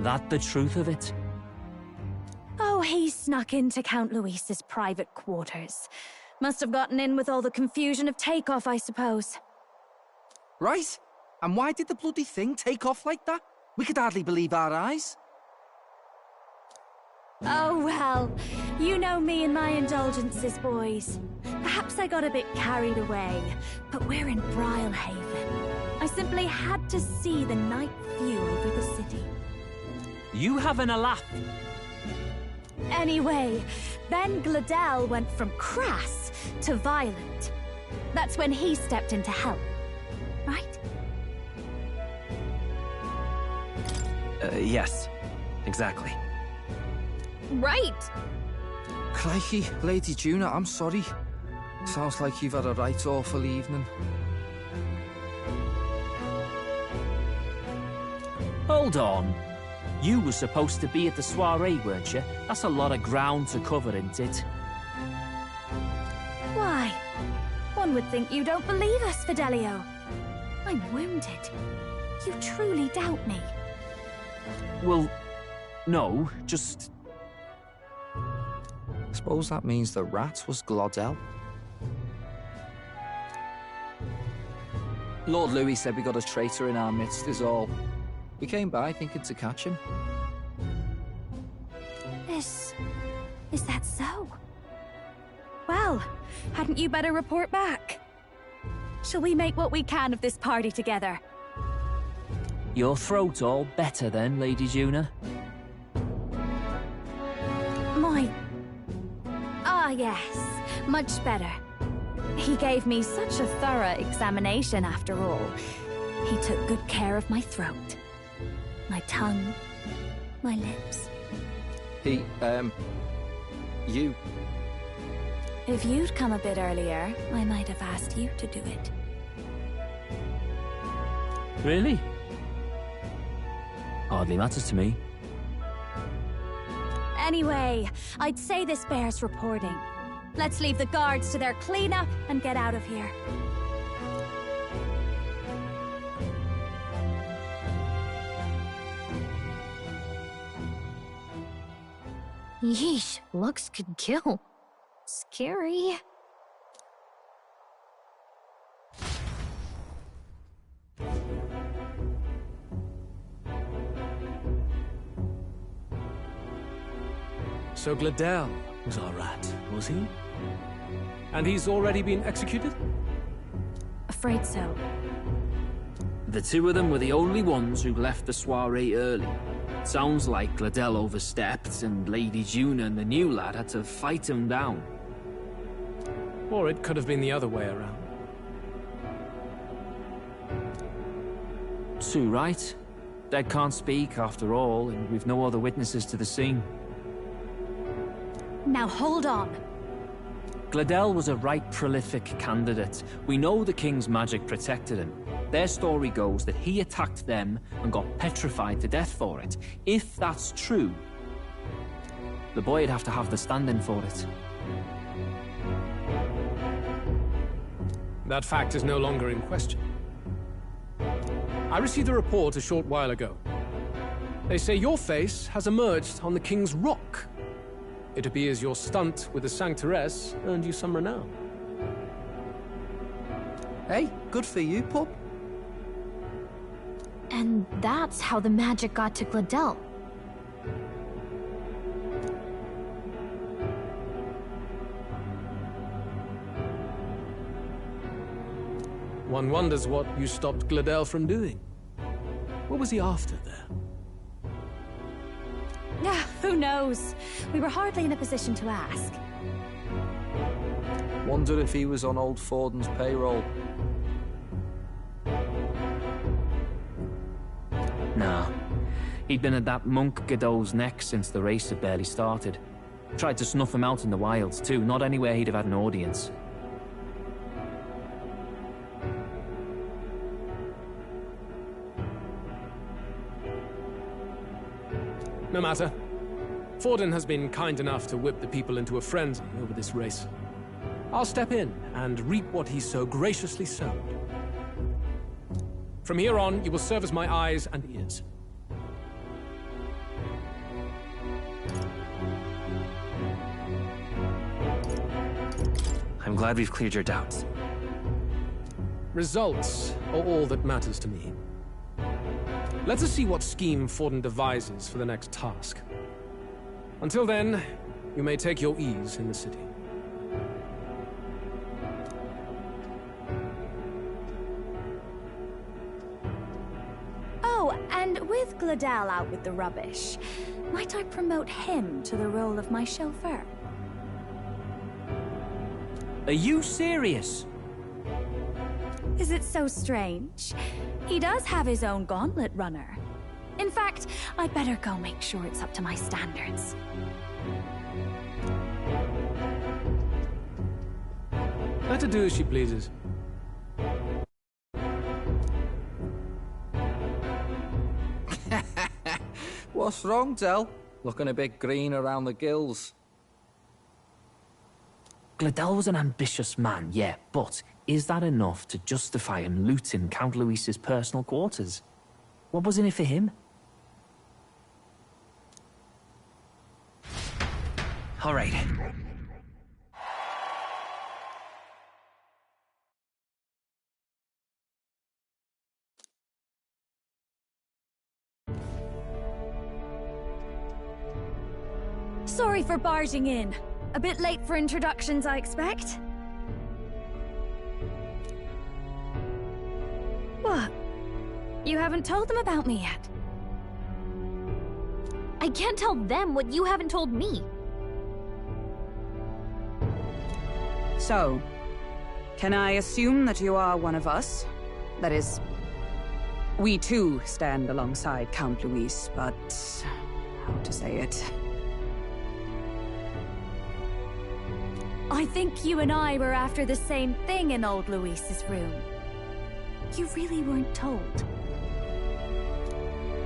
That the truth of it? Oh, he snuck into Count Luis's private quarters. Must have gotten in with all the confusion of takeoff, I suppose. Right? And why did the bloody thing take off like that? We could hardly believe our eyes. Oh, well, you know me and my indulgences, boys. Perhaps I got a bit carried away, but we're in Brilhaven. I simply had to see the night view over the city. You having a laugh? Anyway, then Gladel went from crass to violent. That's when he stepped in to help, right? Yes, exactly. Right! Crikey, Lady Juna, I'm sorry. Sounds like you've had a right awful evening. Hold on. You were supposed to be at the soiree, weren't you? That's a lot of ground to cover, isn't it? Why? One would think you don't believe us, Fidelio. I'm wounded. You truly doubt me. Well, no, just... Suppose that means the rat was Glodell. Lord Louis said we got a traitor in our midst is all. We came by thinking to catch him. Is that so? Well, hadn't you better report back? Shall we make what we can of this party together? Your throat all better then, Lady Juna? Yes, much better. He gave me such a thorough examination after all. He took good care of my throat, my tongue, my lips. You... If you'd come a bit earlier, I might have asked you to do it. Really? Hardly matters to me. Anyway, I'd say this bears reporting. Let's leave the guards to their cleanup and get out of here. Yeesh, looks could kill. Scary. So Gladel was our rat, was he? And he's already been executed? Afraid so. The two of them were the only ones who left the soiree early. Sounds like Gladel overstepped, and Lady Juna and the new lad had to fight him down. Or it could have been the other way around. Too right. Dead can't speak, after all, and we've no other witnesses to the scene. Now hold on. Gladel was a right prolific candidate. We know the king's magic protected him. Their story goes that he attacked them and got petrified to death for it. If that's true, the boy'd have to have the stand-in for it. That fact is no longer in question. I received a report a short while ago. They say your face has emerged on the King's Rock. It appears your stunt with the Sanctoress earned you some renown. Hey, good for you, pup. And that's how the magic got to Gladel. One wonders what you stopped Gladel from doing. What was he after there? Who knows? We were hardly in a position to ask. Wonder if he was on old Forden's payroll. Nah. He'd been at that monk Godot's neck since the race had barely started. Tried to snuff him out in the wilds too, not anywhere he'd have had an audience. No matter. Forden has been kind enough to whip the people into a frenzy over this race. I'll step in and reap what he so graciously sowed. From here on, you will serve as my eyes and ears. I'm glad we've cleared your doubts. Results are all that matters to me. Let us see what scheme Forden devises for the next task. Until then, you may take your ease in the city. Oh, and with Gladel out with the rubbish, might I promote him to the role of my chauffeur? Are you serious? Is it so strange? He does have his own gauntlet runner. In fact, I'd better go make sure it's up to my standards. Let her do as she pleases. What's wrong, Del? Looking a bit green around the gills. Gladel was an ambitious man, yeah, but is that enough to justify him looting Count Luis's personal quarters? What was in it for him? All right. Sorry for barging in. A bit late for introductions, I expect. What? You haven't told them about me yet? I can't tell them what you haven't told me. So, can I assume that you are one of us? That is, we too stand alongside Count Luis, but how to say it? I think you and I were after the same thing in old Luis's room. You really weren't told.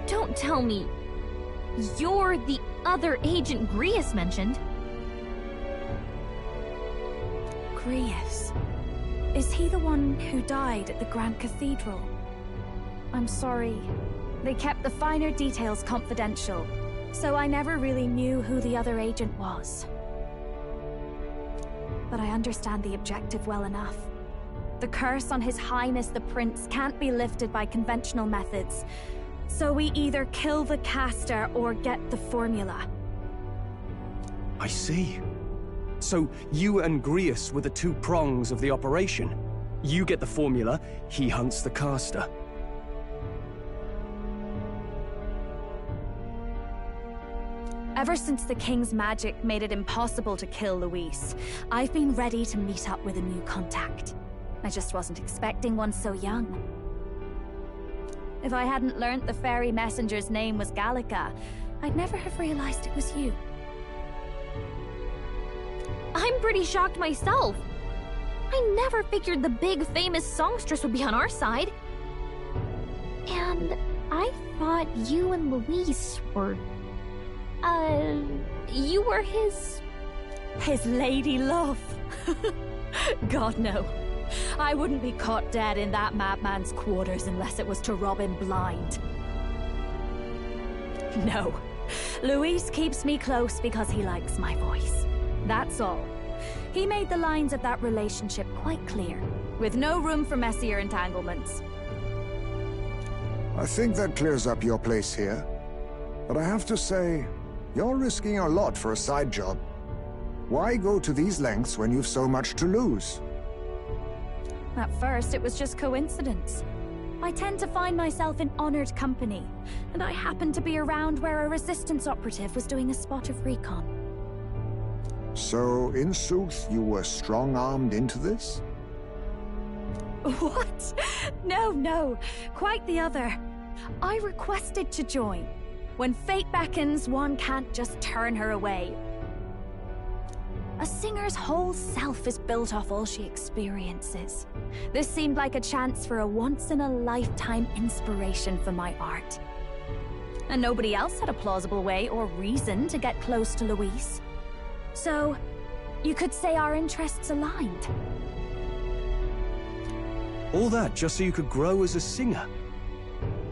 Don't tell me you're the other agent Grius mentioned. Grius? Is he the one who died at the Grand Cathedral? I'm sorry. They kept the finer details confidential, so I never really knew who the other agent was. But I understand the objective well enough. The curse on His Highness the Prince can't be lifted by conventional methods, so we either kill the caster or get the formula. I see. So you and Grius were the two prongs of the operation. You get the formula, he hunts the caster. Ever since the King's magic made it impossible to kill Luis, I've been ready to meet up with a new contact. I just wasn't expecting one so young. If I hadn't learnt the fairy messenger's name was Gallica, I'd never have realized it was you. I'm pretty shocked myself. I never figured the big famous songstress would be on our side. And I thought you and Luis were... you were his... His lady love. God, no. I wouldn't be caught dead in that madman's quarters unless it was to rob him blind. No. Luis keeps me close because he likes my voice. That's all. He made the lines of that relationship quite clear, with no room for messier entanglements. I think that clears up your place here. But I have to say, you're risking a lot for a side job. Why go to these lengths when you've so much to lose? At first, it was just coincidence. I tend to find myself in honored company, and I happened to be around where a resistance operative was doing a spot of recon. So, in sooth, you were strong-armed into this? What? No. Quite the other. I requested to join. When fate beckons, one can't just turn her away. A singer's whole self is built off all she experiences. This seemed like a chance for a once-in-a-lifetime inspiration for my art. And nobody else had a plausible way or reason to get close to Luis. So, you could say our interests aligned. All that just so you could grow as a singer.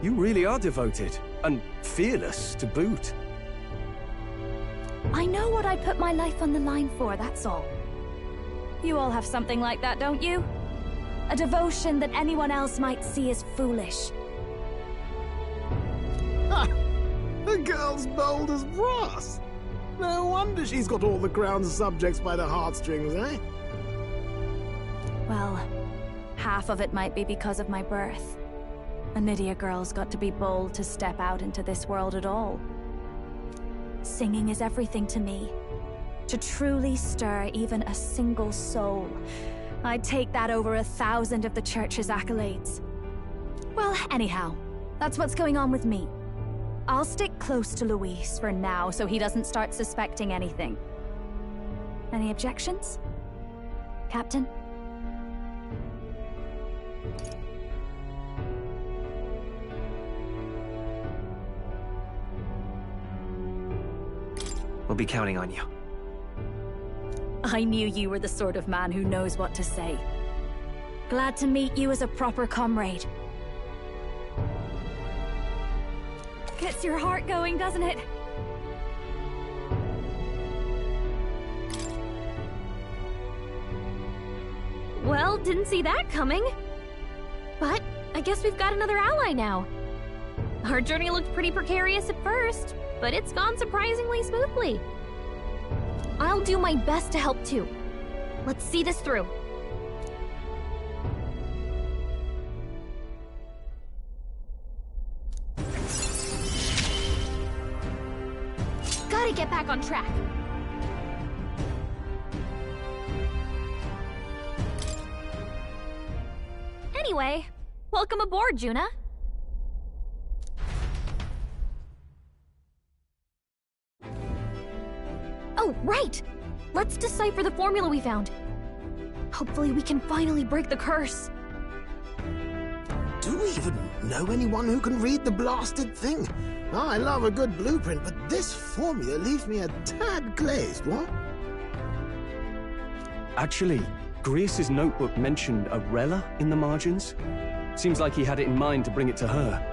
You really are devoted, and fearless to boot. I know what I put my life on the line for, that's all. You all have something like that, don't you? A devotion that anyone else might see as foolish. Ha! The girl's bold as brass. No wonder she's got all the crown's subjects by the heartstrings, eh? Well, half of it might be because of my birth. A Nydia girl's got to be bold to step out into this world at all. Singing is everything to me. To truly stir even a single soul, I'd take that over 1,000 of the church's accolades. Well, anyhow, that's what's going on with me. I'll stick close to Luis for now so he doesn't start suspecting anything. Any objections? Captain? We'll be counting on you. I knew you were the sort of man who knows what to say. Glad to meet you as a proper comrade. Gets your heart going, doesn't it? Well, didn't see that coming. But I guess we've got another ally now. Our journey looked pretty precarious at first, but it's gone surprisingly smoothly. I'll do my best to help too. Let's see this through. Gotta get back on track. Anyway, welcome aboard, Juna. Oh, right! Let's decipher the formula we found. Hopefully we can finally break the curse. Do we even know anyone who can read the blasted thing? Oh, I love a good blueprint, but this formula leaves me a tad glazed, what? Actually, Grius's notebook mentioned a Rella in the margins. Seems like he had it in mind to bring it to her.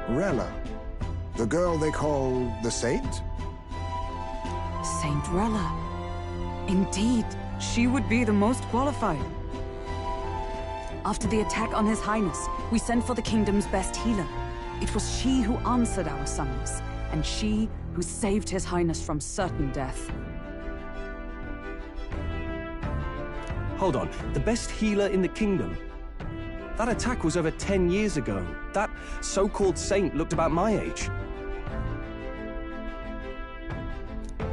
Rella, the girl they call the Saint? Saint Rella. Indeed, she would be the most qualified. After the attack on His Highness, we sent for the kingdom's best healer. It was she who answered our summons, and she who saved His Highness from certain death. Hold on, the best healer in the kingdom? That attack was over 10 years ago. That so-called saint looked about my age.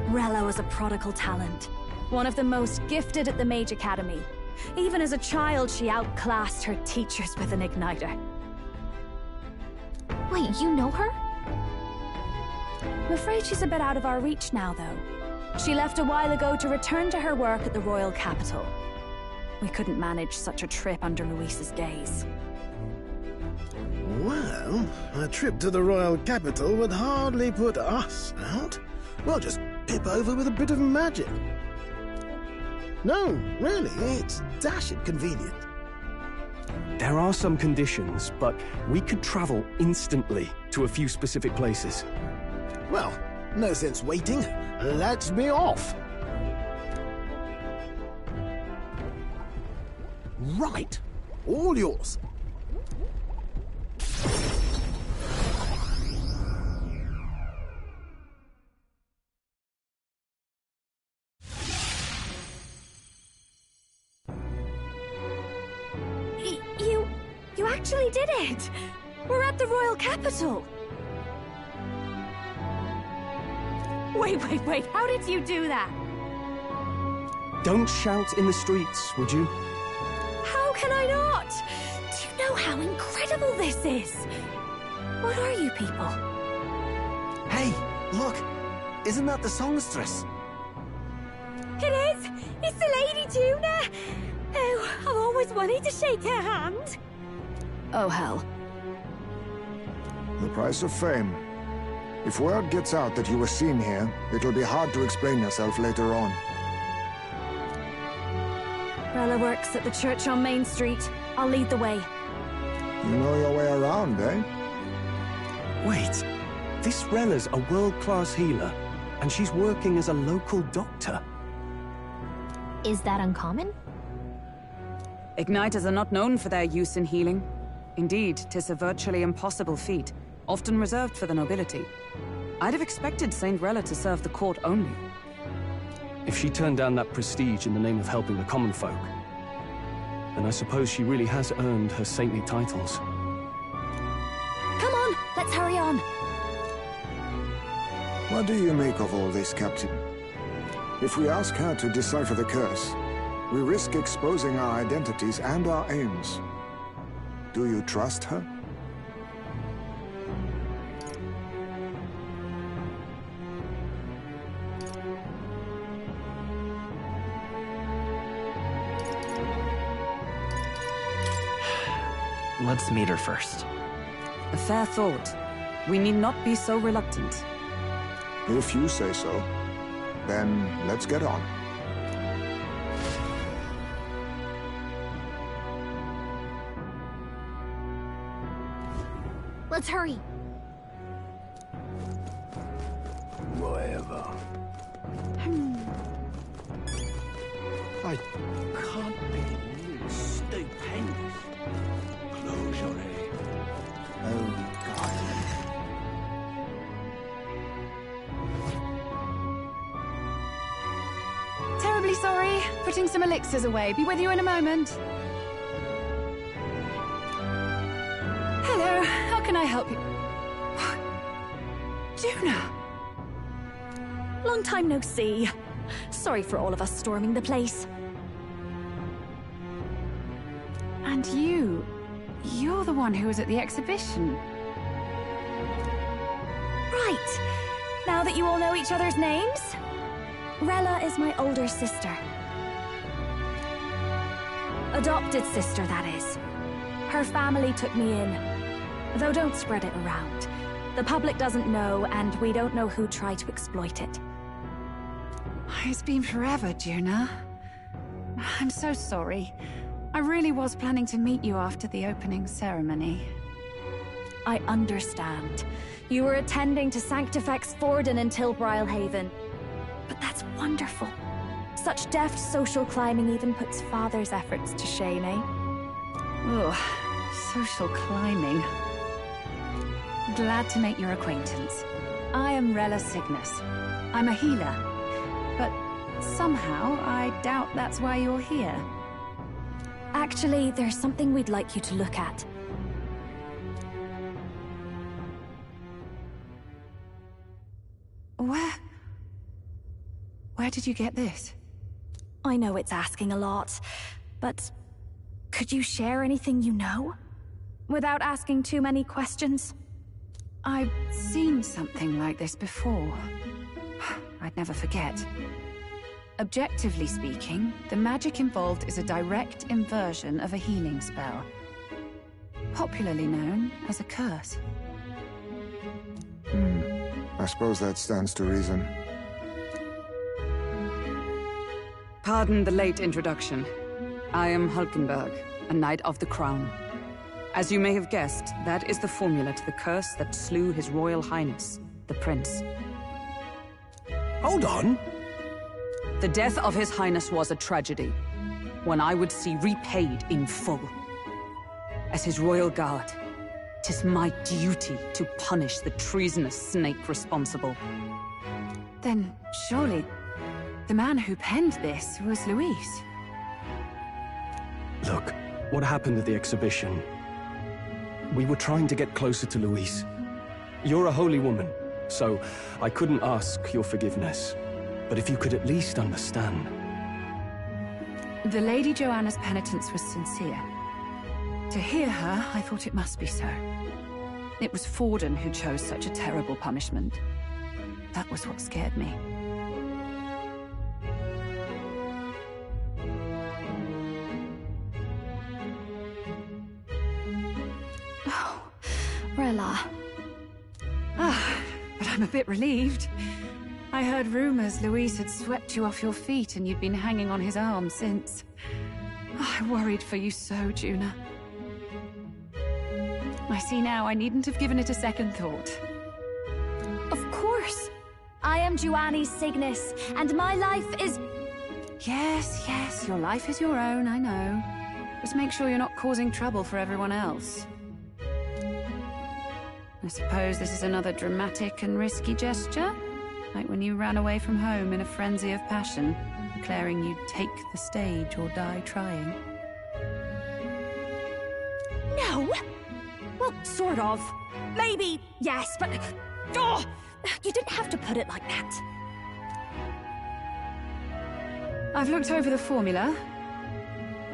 Rella was a prodigal talent. One of the most gifted at the Mage Academy. Even as a child, she outclassed her teachers with an igniter. Wait, you know her? I'm afraid she's a bit out of our reach now, though. She left a while ago to return to her work at the royal capital. We couldn't manage such a trip under Luis's gaze. Well, a trip to the royal capital would hardly put us out. We'll just pip over with a bit of magic. No, really, it's dashing convenient. There are some conditions, but we could travel instantly to a few specific places. Well, no sense waiting. Let's be off. Right. All yours. You actually did it! We're at the royal capital! Wait, how did you do that? Don't shout in the streets, would you? How can I not? Do you know how incredible this is? What are you people? Hey, look! Isn't that the songstress? It is! It's the Lady Tuna! Oh, I've always wanted to shake her hand. Oh, hell. The price of fame. If word gets out that you were seen here, it'll be hard to explain yourself later on. Rella works at the church on Main Street. I'll lead the way. You know your way around, eh? Wait, this Rella's a world-class healer, and she's working as a local doctor. Is that uncommon? Igniters are not known for their use in healing. Indeed, 'tis a virtually impossible feat, often reserved for the nobility. I'd have expected Saint Rella to serve the court only. If she turned down that prestige in the name of helping the common folk, then I suppose she really has earned her saintly titles. Come on, let's hurry on. What do you make of all this, Captain? If we ask her to decipher the curse, we risk exposing our identities and our aims. Do you trust her? Let's meet her first. A fair thought. We need not be so reluctant. If you say so, then let's get on. Let's hurry. Whatever. I can't believe it's stupendous. Closure. Oh, God. Terribly sorry. Putting some elixirs away. Be with you in a moment. Hello. How can I help you? Juna! Long time no see. Sorry for all of us storming the place. And you're the one who was at the exhibition. Right. Now that you all know each other's names, Rella is my older sister. Adopted sister, that is. Her family took me in. Though don't spread it around. The public doesn't know, and we don't know who tried to exploit it. It's been forever, Juna. I'm so sorry. I really was planning to meet you after the opening ceremony. I understand. You were attending to Sanctifex Forden in Tilbrylehaven. But that's wonderful. Such deft social climbing even puts Father's efforts to shame, eh? Ugh, social climbing. Glad to make your acquaintance. I am Rella Cygnus. I'm a healer. But somehow, I doubt that's why you're here. Actually, there's something we'd like you to look at. Where did you get this? I know it's asking a lot, but could you share anything you know? Without asking too many questions? I've seen something like this before. I'd never forget. Objectively speaking, the magic involved is a direct inversion of a healing spell. Popularly known as a curse. I suppose that stands to reason. Pardon the late introduction. I am Hulkenberg, a Knight of the Crown. As you may have guessed, that is the formula to the curse that slew His Royal Highness, the Prince. Hold on! The death of His Highness was a tragedy, one I would see repaid in full. As his royal guard, 'tis my duty to punish the treasonous snake responsible. Then, surely, the man who penned this was Luis. Look, what happened at the exhibition? We were trying to get closer to Luis. You're a holy woman, so I couldn't ask your forgiveness. But if you could at least understand. The Lady Joanna's penitence was sincere. To hear her, I thought it must be so. It was Forden who chose such a terrible punishment. That was what scared me. Oh, Rella. But I'm a bit relieved. I heard rumors Luis had swept you off your feet and you'd been hanging on his arm since. I worried for you so, Juna. I see now I needn't have given it a second thought. Of course. I am Joanni Cygnus, and my life is... Yes, your life is your own, I know. Just make sure you're not causing trouble for everyone else. I suppose this is another dramatic and risky gesture? Like when you ran away from home in a frenzy of passion, declaring you'd take the stage or die trying. No! Well, sort of. Maybe, yes, but... Oh! You didn't have to put it like that. I've looked over the formula.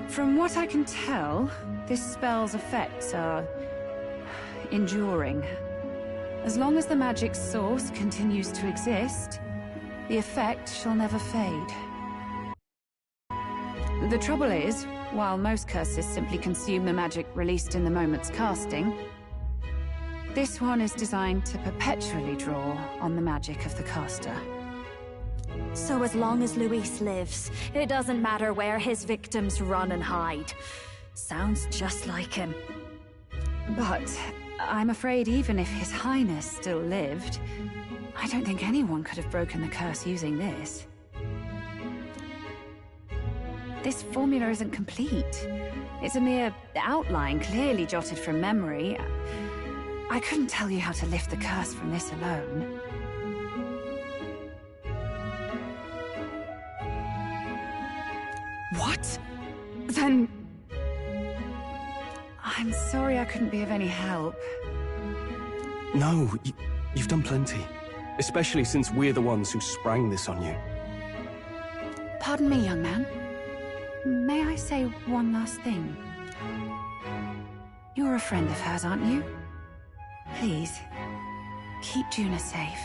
From what I can tell, this spell's effects are... enduring. As long as the magic's source continues to exist, the effect shall never fade. The trouble is, while most curses simply consume the magic released in the moment's casting, this one is designed to perpetually draw on the magic of the caster. So as long as Luis lives, it doesn't matter where his victims run and hide. Sounds just like him. But I'm afraid even if His Highness still lived, I don't think anyone could have broken the curse using this. This formula isn't complete. It's a mere outline, clearly jotted from memory. I couldn't tell you how to lift the curse from this alone. What? Then... I'm sorry I couldn't be of any help. No, you've done plenty. Especially since we're the ones who sprang this on you. Pardon me, young man. May I say one last thing? You're a friend of hers, aren't you? Please, keep Juna safe.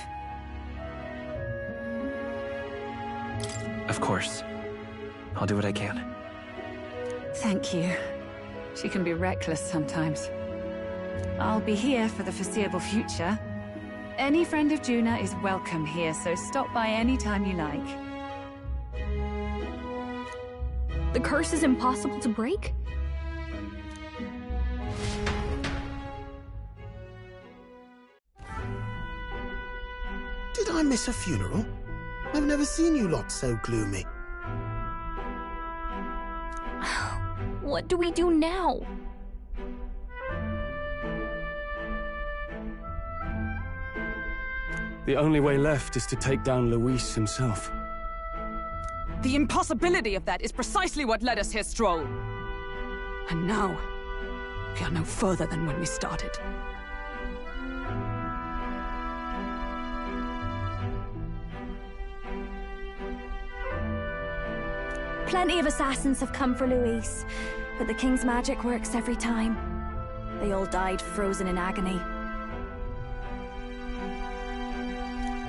Of course. I'll do what I can. Thank you. She can be reckless sometimes. I'll be here for the foreseeable future. Any friend of Juna is welcome here, so stop by any time you like. The curse is impossible to break? Did I miss a funeral? I've never seen you lot so gloomy. What do we do now? The only way left is to take down Luis himself. The impossibility of that is precisely what led us here, Stroll. And now, we are no further than when we started. Plenty of assassins have come for Luis, but the King's magic works every time. They all died frozen in agony.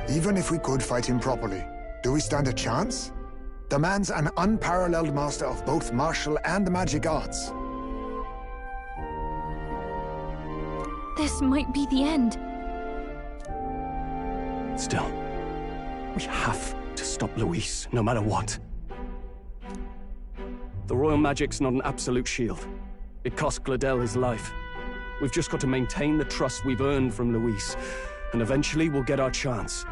Even if we could fight him properly, do we stand a chance? The man's an unparalleled master of both martial and magic arts. This might be the end. Still, we have to stop Luis, no matter what. The royal magic's not an absolute shield. It cost Gladel his life. We've just got to maintain the trust we've earned from Luis, and eventually we'll get our chance.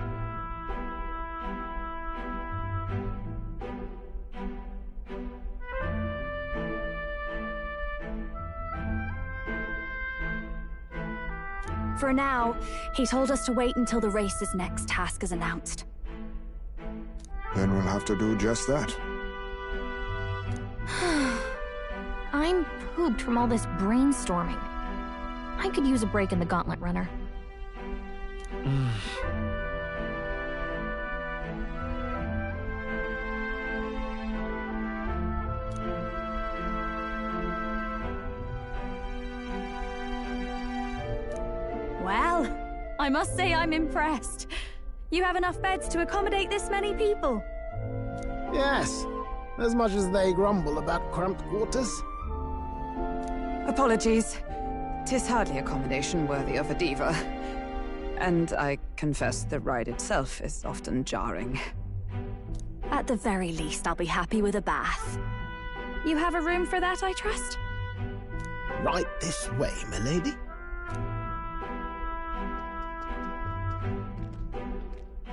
For now, he told us to wait until the race's next task is announced. Then we'll have to do just that. I'm pooped from all this brainstorming. I could use a break in the Gauntlet Runner. Well, I must say I'm impressed. You have enough beds to accommodate this many people? Yes, as much as they grumble about cramped quarters. Apologies. 'Tis hardly accommodation worthy of a diva. And I confess the ride itself is often jarring. At the very least, I'll be happy with a bath. You have a room for that, I trust? Right this way, milady.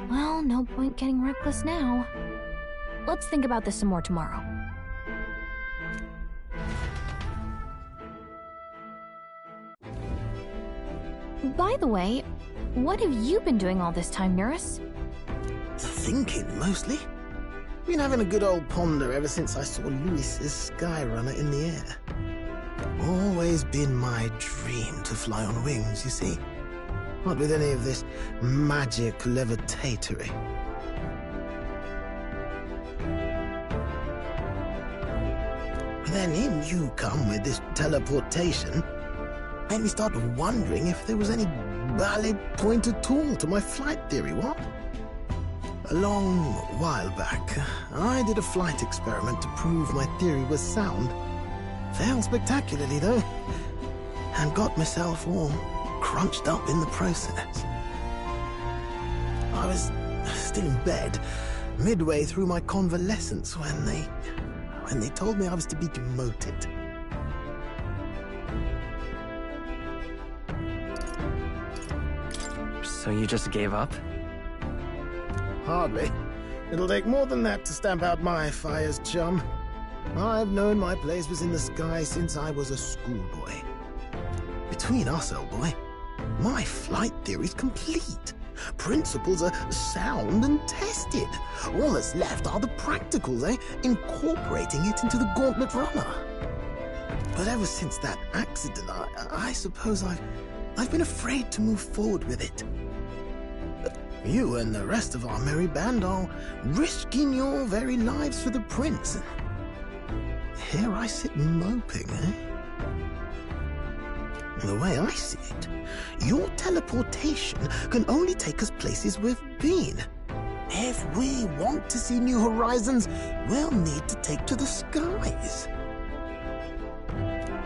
Well, no point getting reckless now. Let's think about this some more tomorrow. By the way, what have you been doing all this time, Eurus? Thinking, mostly. Been having a good old ponder ever since I saw Luis's Skyrunner in the air. Always been my dream to fly on wings, you see. Not with any of this magic levitatory. Then in you come with this teleportation. Made me start wondering if there was any valid point at all to my flight theory, what? A long while back, I did a flight experiment to prove my theory was sound. Failed spectacularly, though, and got myself all crunched up in the process. I was still in bed, midway through my convalescence, when they told me I was to be demoted. So you just gave up? Hardly. It'll take more than that to stamp out my fires, chum. I've known my place was in the sky since I was a schoolboy. Between us, old boy, my flight theory's complete. Principles are sound and tested. All that's left are the practicals, eh? Incorporating it into the Gauntlet Runner. But ever since that accident, I suppose I've been afraid to move forward with it. You and the rest of our merry band are risking your very lives for the prince. Here I sit moping, eh? The way I see it, your teleportation can only take us places we've been. If we want to see new horizons, we'll need to take to the skies.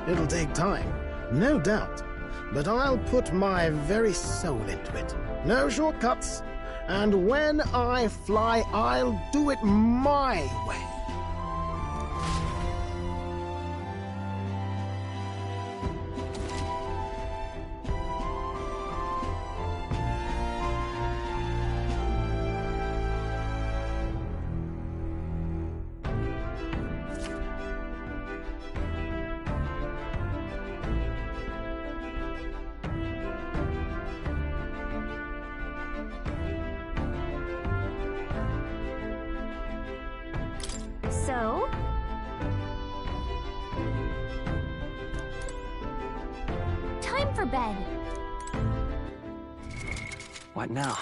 It'll take time, no doubt, but I'll put my very soul into it. No shortcuts. And when I fly, I'll do it my way. So? Time for bed. What now?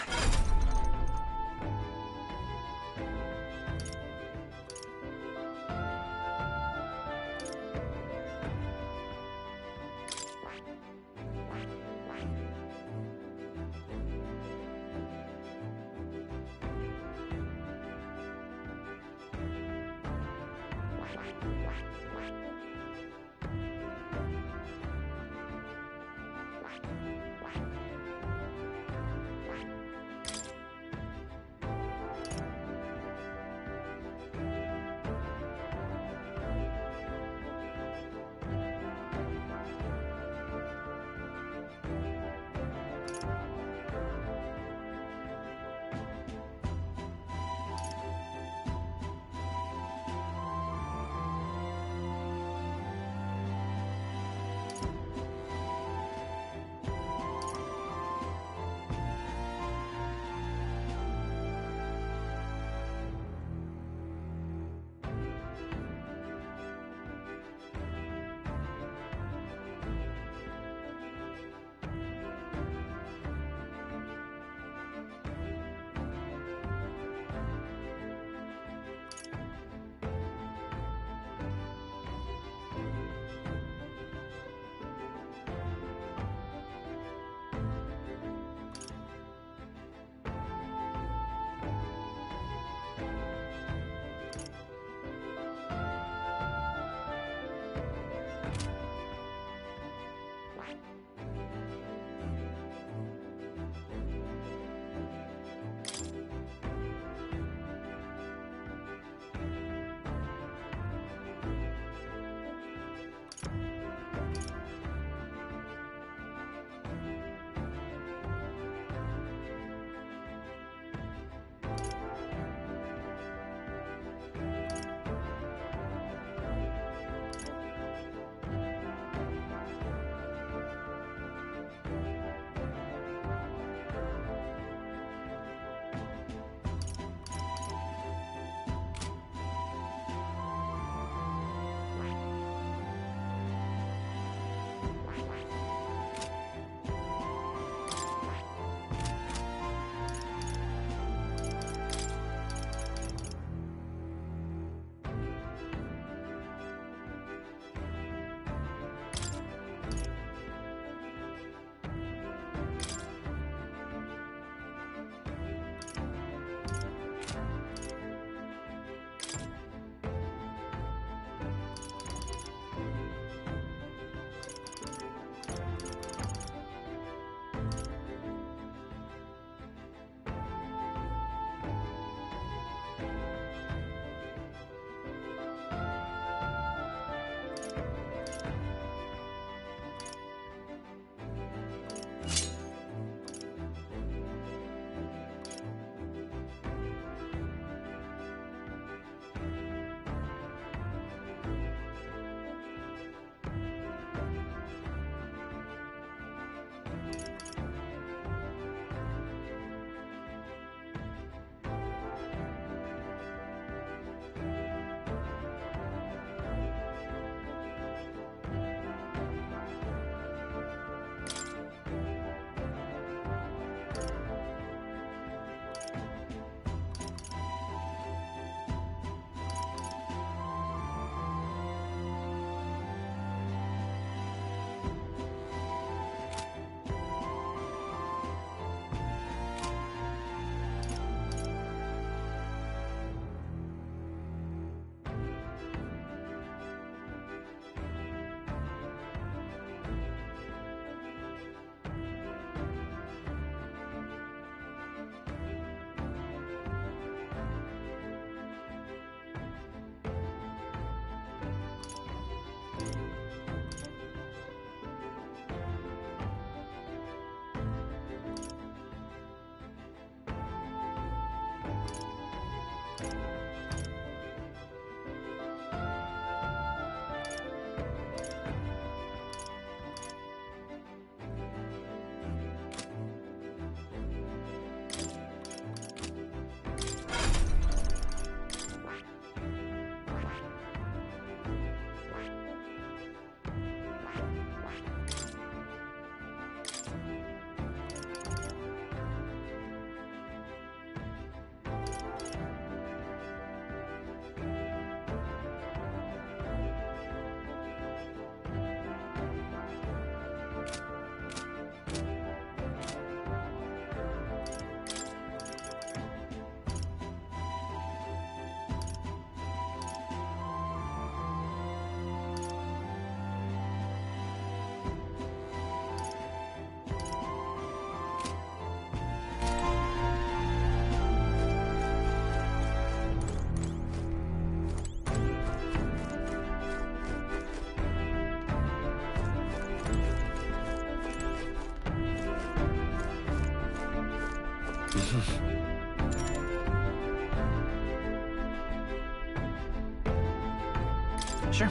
Sure.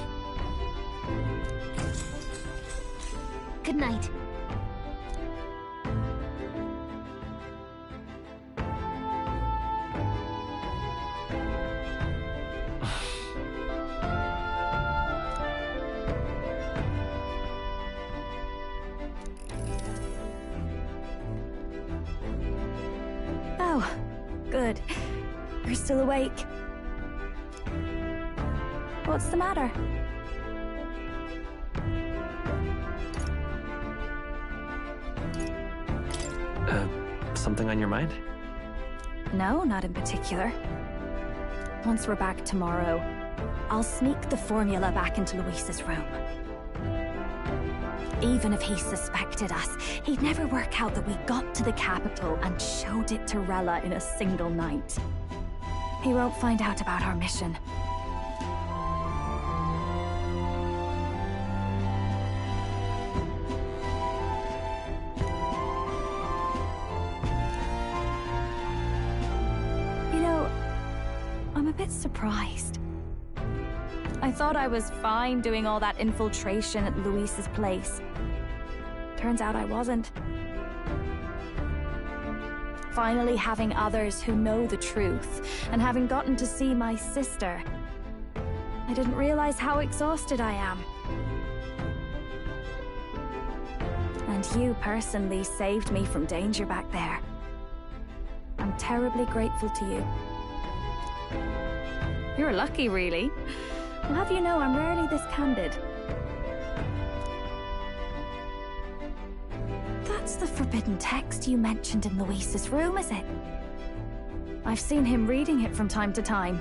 Good night. Oh, good. You're still awake. What's the matter? Something on your mind? No, not in particular. Once we're back tomorrow, I'll sneak the formula back into Luis's room. Even if he suspected us, he'd never work out that we got to the capital and showed it to Rella in a single night. He won't find out about our mission. Surprised. I thought I was fine doing all that infiltration at Luis's place. Turns out I wasn't. Finally having others who know the truth, and having gotten to see my sister, I didn't realize how exhausted I am. And you personally saved me from danger back there. I'm terribly grateful to you. You're lucky, really. I'll have you know I'm rarely this candid. That's the forbidden text you mentioned in Luis's room, is it? I've seen him reading it from time to time.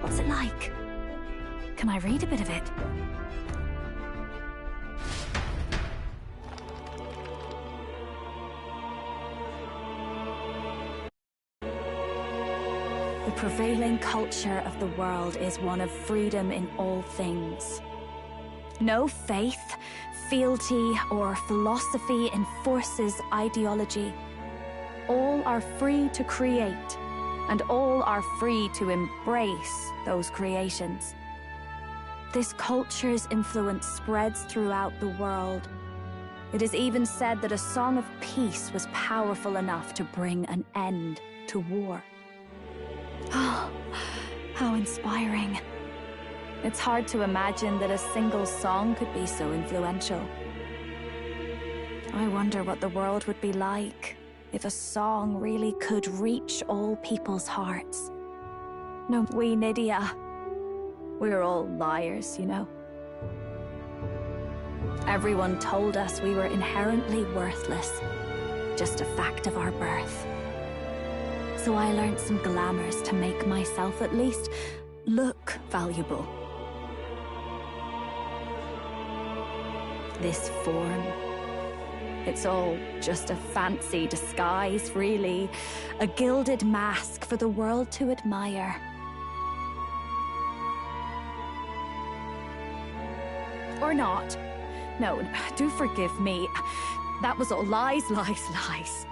What's it like? Can I read a bit of it? The prevailing culture of the world is one of freedom in all things. No faith, fealty, or philosophy enforces ideology. All are free to create, and all are free to embrace those creations. This culture's influence spreads throughout the world. It is even said that a song of peace was powerful enough to bring an end to war. Oh, how inspiring. It's hard to imagine that a single song could be so influential. I wonder what the world would be like if a song really could reach all people's hearts. No, we Nydia, we're all liars, you know. Everyone told us we were inherently worthless, just a fact of our birth. So I learned some glamours to make myself at least look valuable. This form, it's all just a fancy disguise, really. A gilded mask for the world to admire. Or not. No, do forgive me. That was all lies, lies, lies.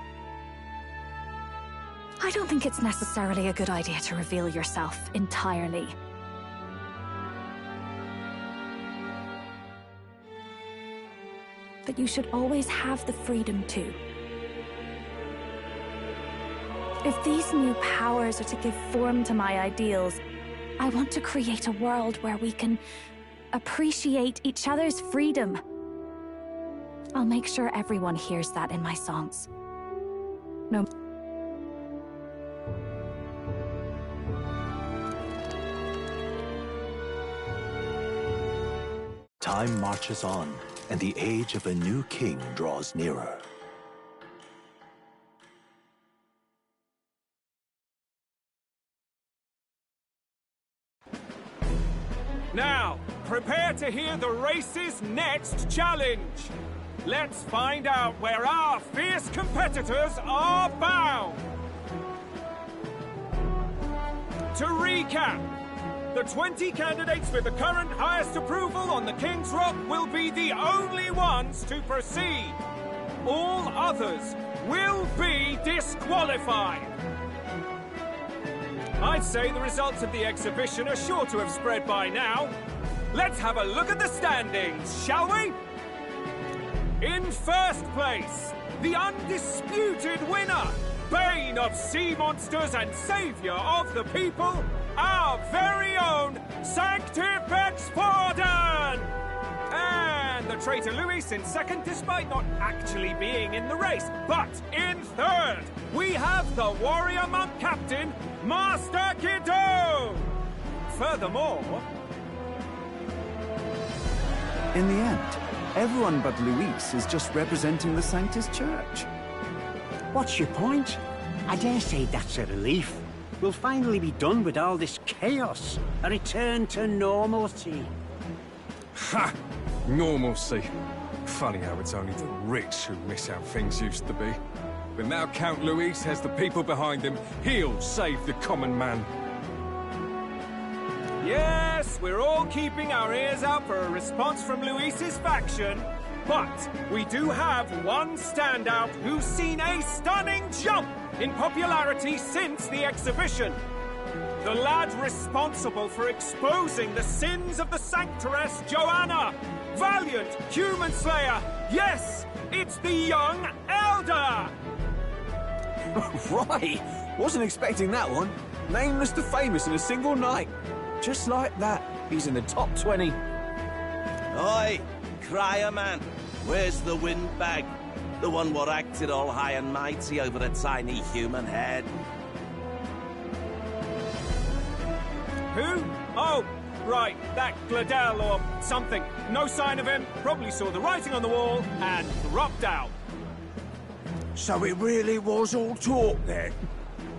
I don't think it's necessarily a good idea to reveal yourself entirely. But you should always have the freedom to. If these new powers are to give form to my ideals, I want to create a world where we can appreciate each other's freedom. I'll make sure everyone hears that in my songs. No. Time marches on, and the age of a new king draws nearer. Now, prepare to hear the race's next challenge. Let's find out where our fierce competitors are bound. To recap, the 20 candidates with the current highest approval on the King's Rock will be the only ones to proceed. all others will be disqualified. I'd say the results of the exhibition are sure to have spread by now. Let's have a look at the standings, shall we? In first place, the undisputed winner, bane of sea monsters and savior of the people, our very own Sanctifex Pardon! And the traitor Luis in second, despite not actually being in the race. But in third, we have the warrior monk captain, Master Kiddo! Furthermore... In the end, everyone but Luis is just representing the Sanctus Church. What's your point? I dare say that's a relief. We'll finally be done with all this chaos. A return to normalcy. Ha! Normalcy. Funny how it's only the rich who miss how things used to be. But now Count Luis has the people behind him. He'll save the common man. Yes, we're all keeping our ears out for a response from Luis's faction. But we do have one standout who's seen a stunning jump in popularity since the exhibition. The lad responsible for exposing the sins of the Sanctress Joanna. Valiant human slayer. Yes, it's the young Elder. Right. Wasn't expecting that one. Nameless to famous in a single night. Just like that, he's in the top 20. Oi, crier man. Where's the windbag? The one what acted all high and mighty over a tiny human head. Who? Oh, right, that Gladel or something. No sign of him, probably saw the writing on the wall and dropped out. So it really was all talk then?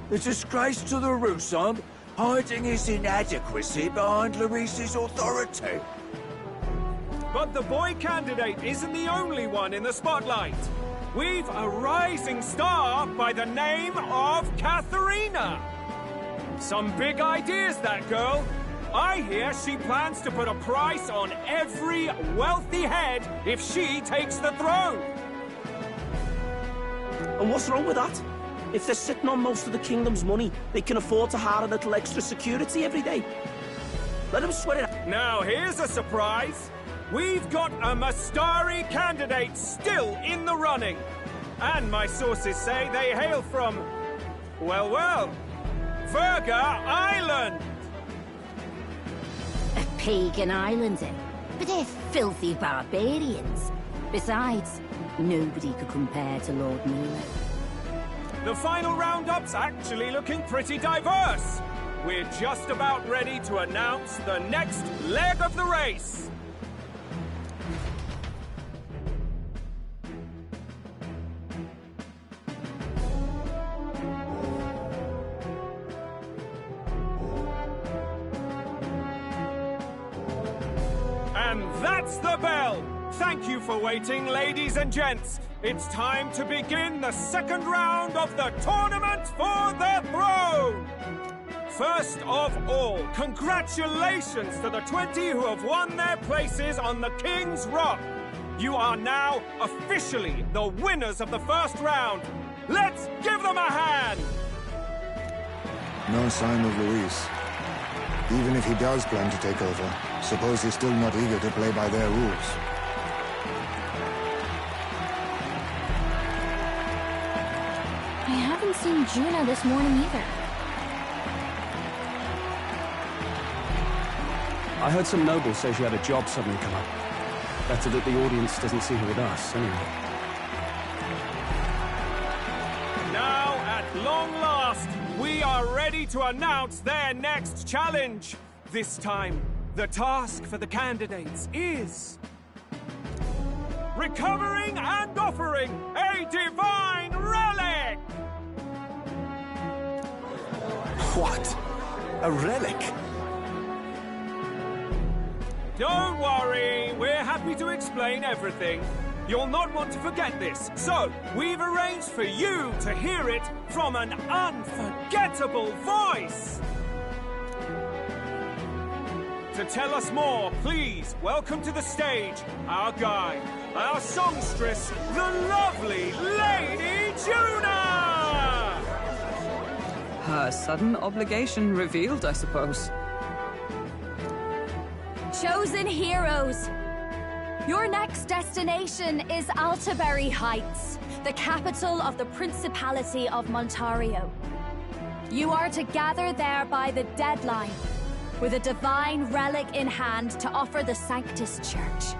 The disgrace to the Russon, hiding his inadequacy behind Luis's authority. But the boy candidate isn't the only one in the spotlight. We've a rising star by the name of Katharina. Some big ideas, that girl. I hear she plans to put a price on every wealthy head if she takes the throne. And what's wrong with that? If they're sitting on most of the kingdom's money, they can afford to hire a little extra security every day. Let them sweat it out. Now here's a surprise. We've got a Mastari candidate still in the running. And my sources say they hail from, well, Verga Island. A pagan island, eh? But they're filthy barbarians. Besides, nobody could compare to Lord Nero. The final roundup's actually looking pretty diverse. We're just about ready to announce the next leg of the race. And that's the bell! Thank you for waiting, ladies and gents. It's time to begin the second round of the tournament for the throne! First of all, congratulations to the 20 who have won their places on the King's Rock. You are now officially the winners of the first round. Let's give them a hand! No sign of Luis. Even if he does plan to take over, suppose he's still not eager to play by their rules. I haven't seen Juna this morning either. I heard some nobles say she had a job suddenly come up. Better that the audience doesn't see her with us, anyway. Now, at long last, we are ready to announce their next challenge. This time, the task for the candidates is... recovering and offering a divine relic! What? A relic? Don't worry, we're happy to explain everything. You'll not want to forget this, so we've arranged for you to hear it from an unforgettable voice. To tell us more, please welcome to the stage our guide, our songstress, the lovely Lady Juna! Her sudden obligation revealed, I suppose. Chosen heroes! Your next destination is Altaberry Heights, the capital of the Principality of Montario. You are to gather there by the deadline, with a divine relic in hand to offer the Sanctus Church.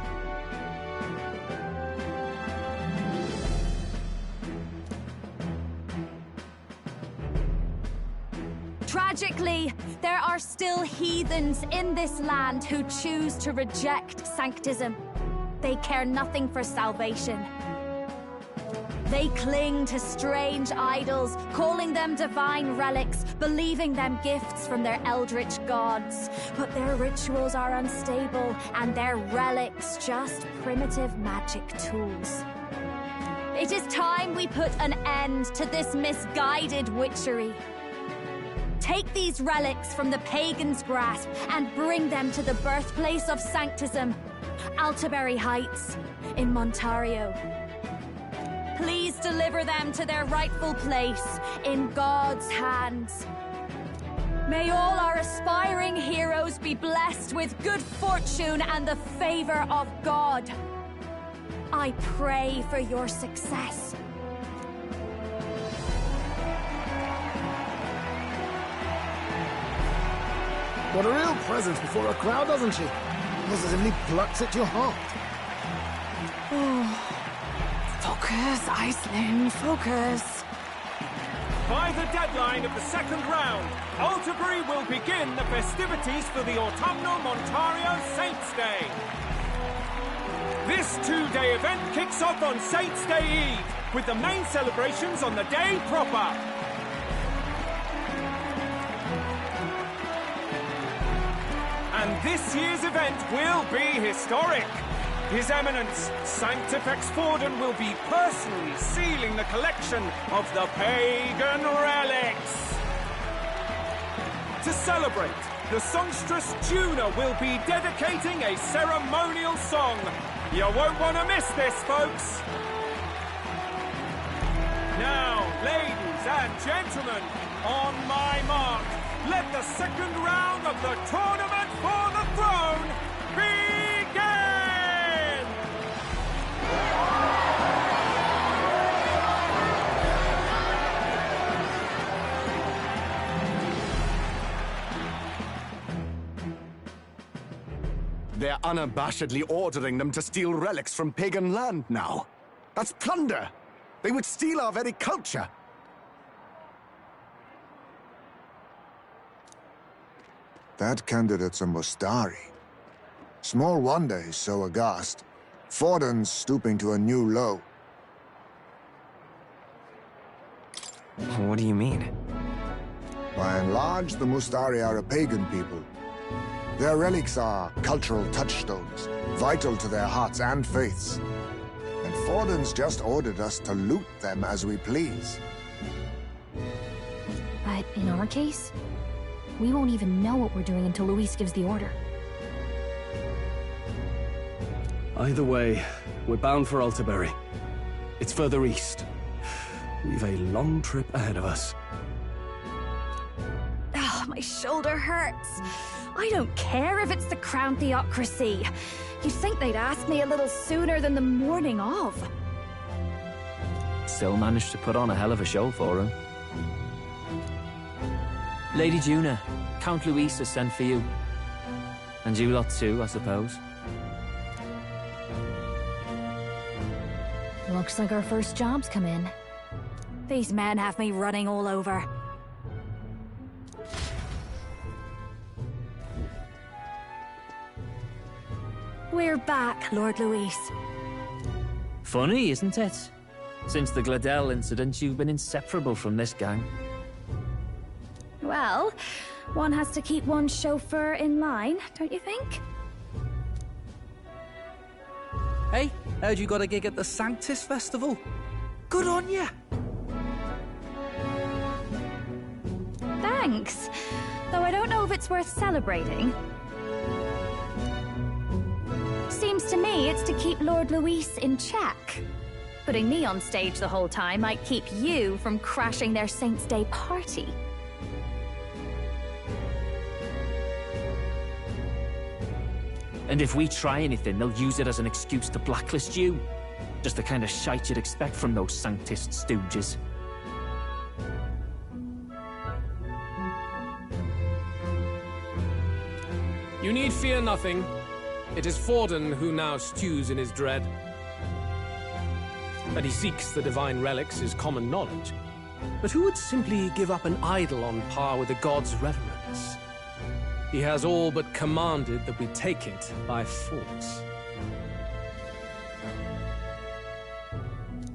Tragically, there are still heathens in this land who choose to reject Sanctism. They care nothing for salvation. They cling to strange idols, calling them divine relics, believing them gifts from their eldritch gods. But their rituals are unstable, and their relics just primitive magic tools. It is time we put an end to this misguided witchery. Take these relics from the pagan's grasp and bring them to the birthplace of Sanctism, Altaberry Heights, in Montario. Please deliver them to their rightful place in God's hands. May all our aspiring heroes be blessed with good fortune and the favor of God. I pray for your success. What a real presence before a crowd, doesn't she? Positively plucks at your heart. Oh. Focus, Iceland, focus. By the deadline of the second round, Altaberry will begin the festivities for the autumnal Montario Saints' Day. This two-day event kicks off on Saints' Day Eve, with the main celebrations on the day proper. And this year's event will be historic. His Eminence, Sanctifex Forden, will be personally sealing the collection of the pagan relics. To celebrate, the songstress Juna will be dedicating a ceremonial song. You won't want to miss this, folks. Now, ladies and gentlemen, on my mark, let the second round of the tournament for the throne begin! They're unabashedly ordering them to steal relics from pagan land now. That's plunder! They would steal our very culture! That candidate's a Mustari. Small wonder he's so aghast. Forden's stooping to a new low. What do you mean? By and large, the Mustari are a pagan people. Their relics are cultural touchstones, vital to their hearts and faiths. And Forden's just ordered us to loot them as we please. But in our case, we won't even know what we're doing until Luis gives the order. Either way, we're bound for Altaberry. It's further east. We've a long trip ahead of us. Oh, my shoulder hurts. I don't care if it's the Crown Theocracy. You'd think they'd ask me a little sooner than the morning of. Still managed to put on a hell of a show for him. Lady Juna, Count Luis has sent for you. And you lot too, I suppose. Looks like our first job's come in. These men have me running all over. We're back, Lord Luis. Funny, isn't it? Since the Gladel incident, you've been inseparable from this gang. Well, one has to keep one's chauffeur in line, don't you think? Hey, heard you got a gig at the Sanctus Festival? Good on ya! Thanks. Though I don't know if it's worth celebrating. Seems to me it's to keep Lord Luis in check. Putting me on stage the whole time might keep you from crashing their Saints' Day party. And if we try anything, they'll use it as an excuse to blacklist you. Just the kind of shite you'd expect from those Sanctist stooges. You need fear nothing. It is Forden who now stews in his dread. That he seeks the divine relics is common knowledge. But who would simply give up an idol on par with the god's reverence? He has all but commanded that we take it by force.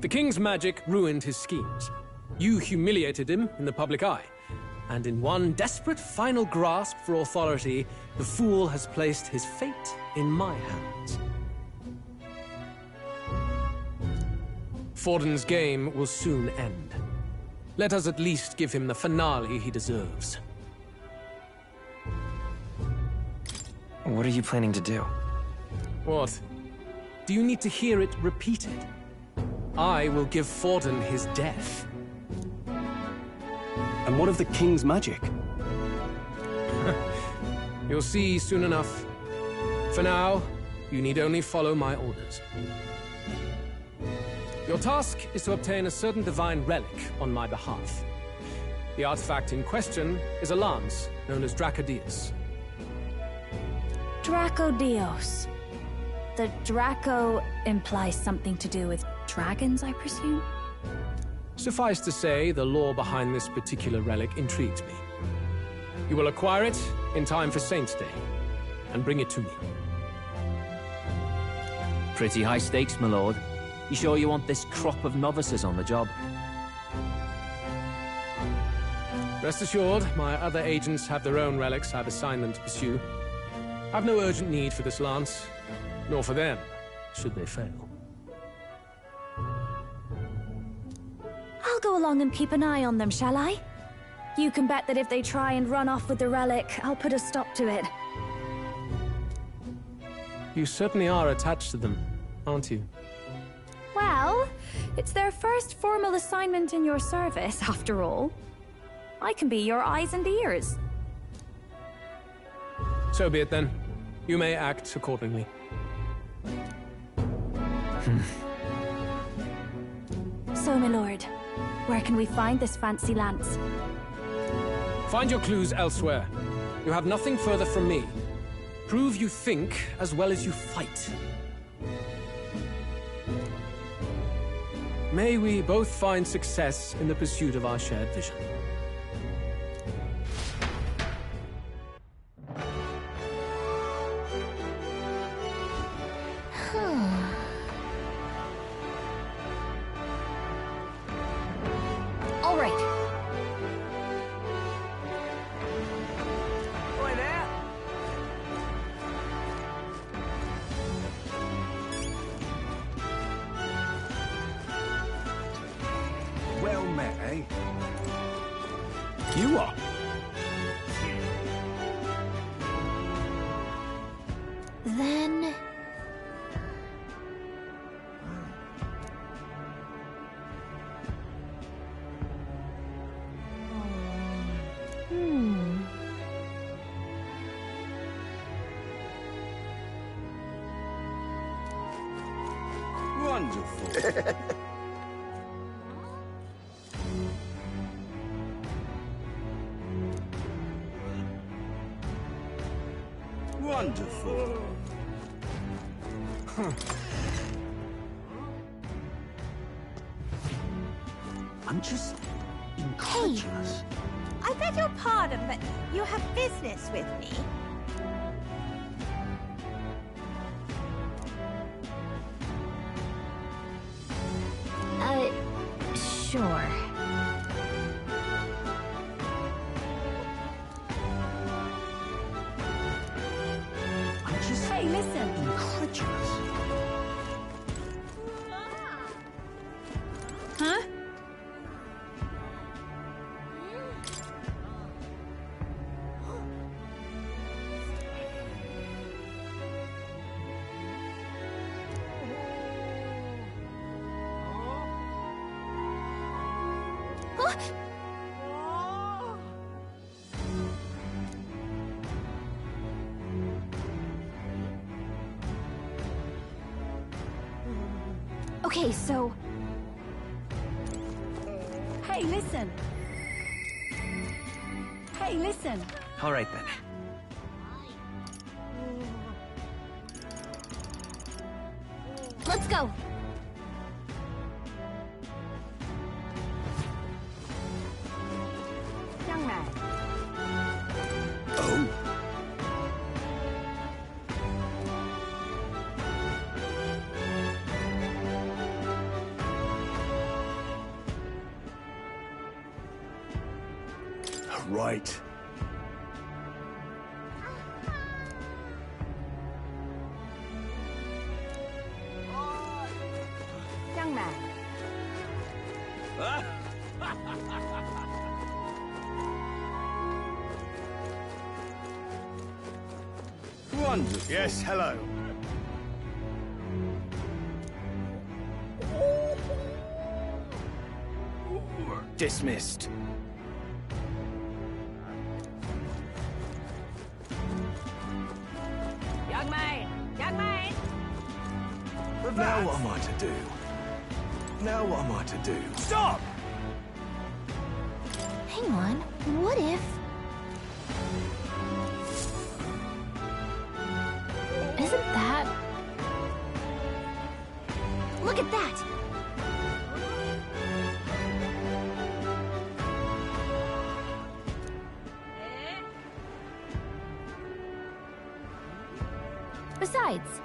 The king's magic ruined his schemes. You humiliated him in the public eye. And in one desperate final grasp for authority, the fool has placed his fate in my hands. Forden's game will soon end. Let us at least give him the finale he deserves. What are you planning to do? What? Do you need to hear it repeated? I will give Forden his death. And what of the king's magic? You'll see soon enough. For now, you need only follow my orders. Your task is to obtain a certain divine relic on my behalf. The artifact in question is a lance known as Dracodius. Dracodios. The Draco implies something to do with dragons, I presume? Suffice to say, the lore behind this particular relic intrigues me. You will acquire it in time for Saints' Day, and bring it to me. Pretty high stakes, my lord. You sure you want this crop of novices on the job? Rest assured, my other agents have their own relics I've assigned them to pursue. I've no urgent need for this lance, nor for them, should they fail. I'll go along and keep an eye on them, shall I? You can bet that if they try and run off with the relic, I'll put a stop to it. You certainly are attached to them, aren't you? Well, it's their first formal assignment in your service, after all. I can be your eyes and ears. So be it then. You may act accordingly. So, my lord, where can we find this fancy lance? Find your clues elsewhere. You have nothing further from me. Prove you think as well as you fight. May we both find success in the pursuit of our shared vision. All right. Oi there! Well met, eh? You are. Then... Wonderful. Wonderful. I'm just incredulous. I beg your pardon, but you have business with me. Sure. I'm just Hey, listen. incredulous. Huh? Okay, so... Hey, listen! Hey, listen! All right then. Let's go! Young man. Oh? Right. Young man. Wonderful. Yes, hello. Dismissed. Young man. Young man. Now what am I to do? Now what am I to do? Stop! Hang on, what if... Isn't that... Look at that! Besides...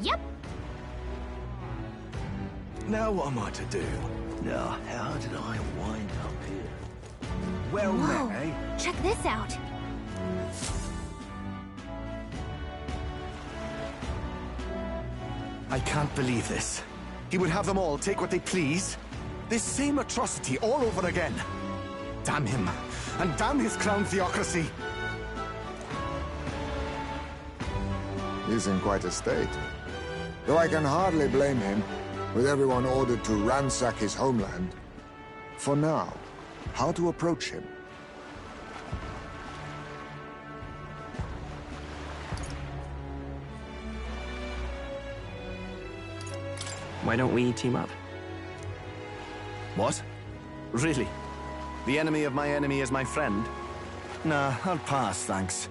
Yep. Now what am I to do? Now, how did I wind up here? Well Whoa, met, eh? check this out. I can't believe this. He would have them all take what they please. This same atrocity all over again. Damn him, and damn his crown theocracy. He's in quite a state. Though I can hardly blame him, with everyone ordered to ransack his homeland. For now, how to approach him? Why don't we team up? What? Really? The enemy of my enemy is my friend? Nah, I'll pass, thanks.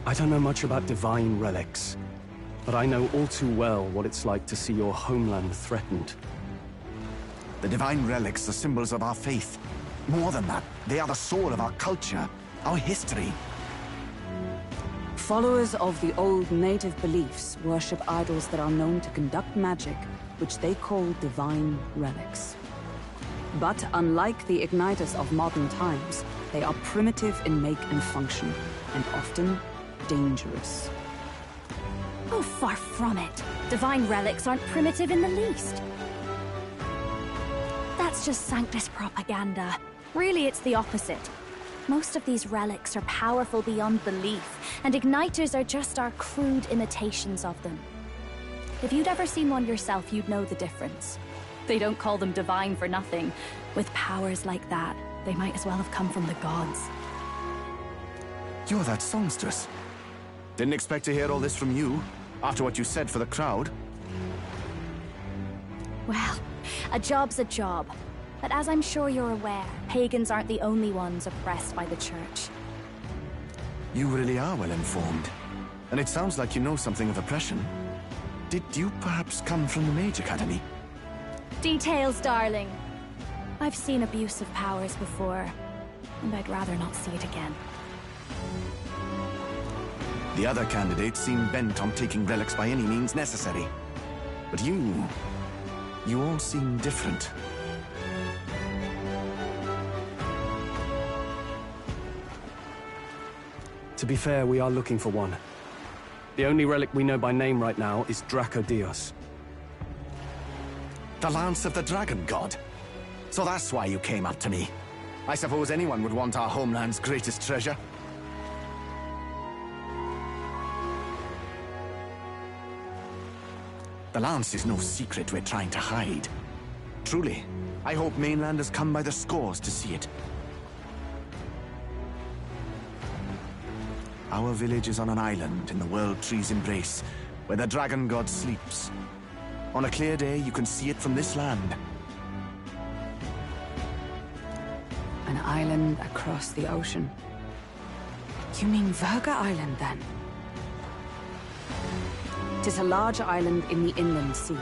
I don't know much about divine relics, but I know all too well what it's like to see your homeland threatened. The divine relics are symbols of our faith. More than that, they are the soul of our culture, our history. Followers of the old native beliefs worship idols that are known to conduct magic, which they call divine relics. But unlike the igniters of modern times, they are primitive in make and function, and often dangerous. Oh, far from it. Divine relics aren't primitive in the least. That's just Sanctus propaganda. Really, it's the opposite. Most of these relics are powerful beyond belief, and igniters are just our crude imitations of them. If you'd ever seen one yourself, you'd know the difference. They don't call them divine for nothing. With powers like that, they might as well have come from the gods. You're that songstress. Didn't expect to hear all this from you, after what you said for the crowd. Well, a job's a job. But as I'm sure you're aware, pagans aren't the only ones oppressed by the church. You really are well informed. And it sounds like you know something of oppression. Did you perhaps come from the Mage Academy? Details, darling. I've seen abuse of powers before, and I'd rather not see it again. The other candidates seem bent on taking relics by any means necessary. But you all seem different. To be fair, we are looking for one. The only relic we know by name right now is Draco Dios. The Lance of the Dragon God? So that's why you came up to me. I suppose anyone would want our homeland's greatest treasure. The Lance is no secret we're trying to hide. Truly, I hope mainlanders come by the scores to see it. Our village is on an island in the World Tree's embrace, where the Dragon God sleeps. On a clear day, you can see it from this land. An island across the ocean. You mean Verga Island, then? 'Tis a large island in the inland sea.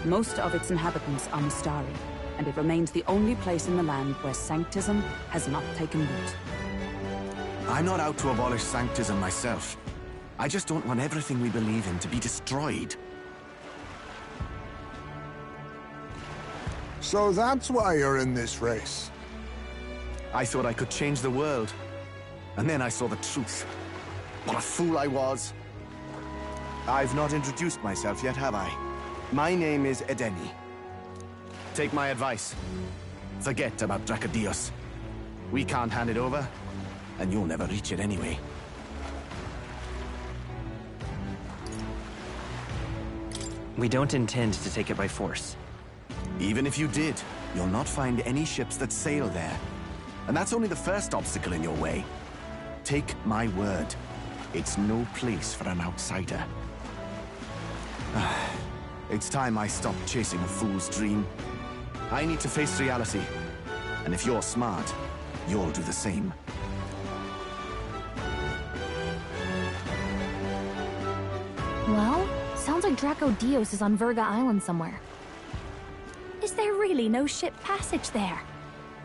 Most of its inhabitants are Mistari, and it remains the only place in the land where sanctism has not taken root. I'm not out to abolish sanctism myself. I just don't want everything we believe in to be destroyed. So that's why you're in this race. I thought I could change the world. And then I saw the truth. What a fool I was. I've not introduced myself yet, have I? My name is Edeni. Take my advice. Forget about Dracodios. We can't hand it over, and you'll never reach it anyway. We don't intend to take it by force. Even if you did, you'll not find any ships that sail there. And that's only the first obstacle in your way. Take my word. It's no place for an outsider. It's time I stopped chasing a fool's dream. I need to face reality. And if you're smart, you'll do the same. Well, sounds like Draco Dios is on Verga Island somewhere. Is there really no ship passage there?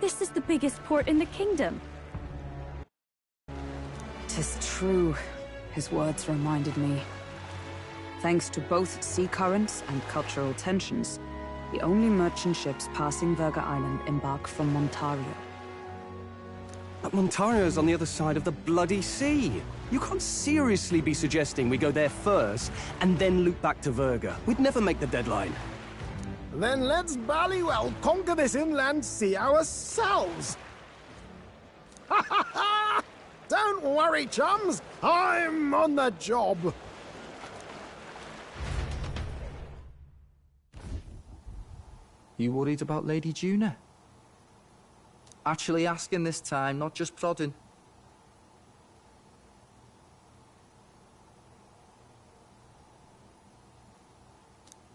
This is the biggest port in the kingdom. 'Tis true. His words reminded me. Thanks to both sea currents and cultural tensions, the only merchant ships passing Verga Island embark from Montario. But Montario's on the other side of the bloody sea. You can't seriously be suggesting we go there first and then loop back to Verga. We'd never make the deadline. Then let's ballywell conquer this inland sea ourselves! Ha ha ha! Don't worry, chums! I'm on the job! You worried about Lady Juna? Actually asking this time, not just prodding.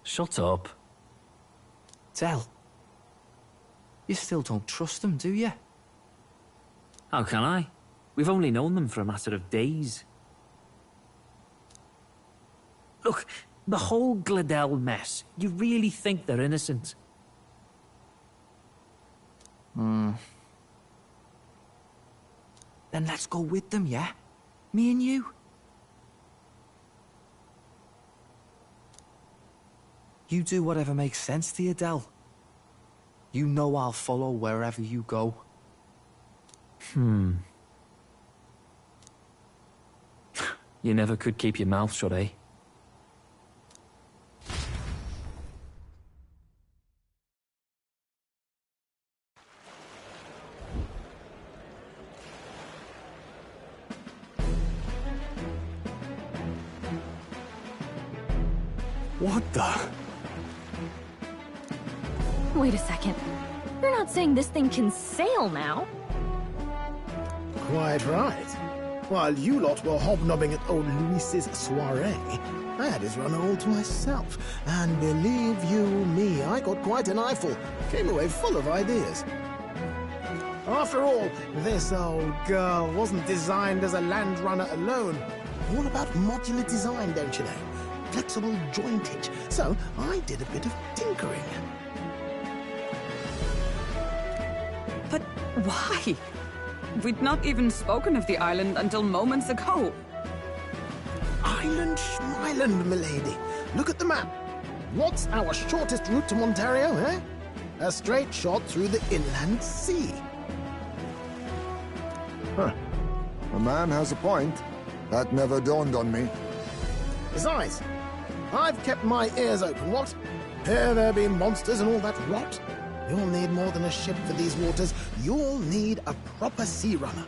Shut up. Tell. You still don't trust them, do you? How can I? We've only known them for a matter of days. Look, the whole Gladel mess, you really think they're innocent? Then let's go with them, yeah? Me and you? You do whatever makes sense to you, Del. You know I'll follow wherever you go. You never could keep your mouth shut, eh? What the? Wait a second. You're not saying this thing can sail now? Quite right. While you lot were hobnobbing at old Luis's soiree, I had his run all to myself. And believe you me, I got quite an eyeful. Came away full of ideas. After all, this old girl wasn't designed as a land runner alone. All about modular design, don't you know? Flexible jointage. So I did a bit of tinkering. But why? We'd not even spoken of the island until moments ago. Island Schmeiland, milady. Look at the map. What's our shortest route to Montario, eh? A straight shot through the inland sea. Huh. A man has a point. That never dawned on me. Besides, I've kept my ears open, what? Here there be monsters and all that rot? You'll need more than a ship for these waters. You'll need a proper sea runner.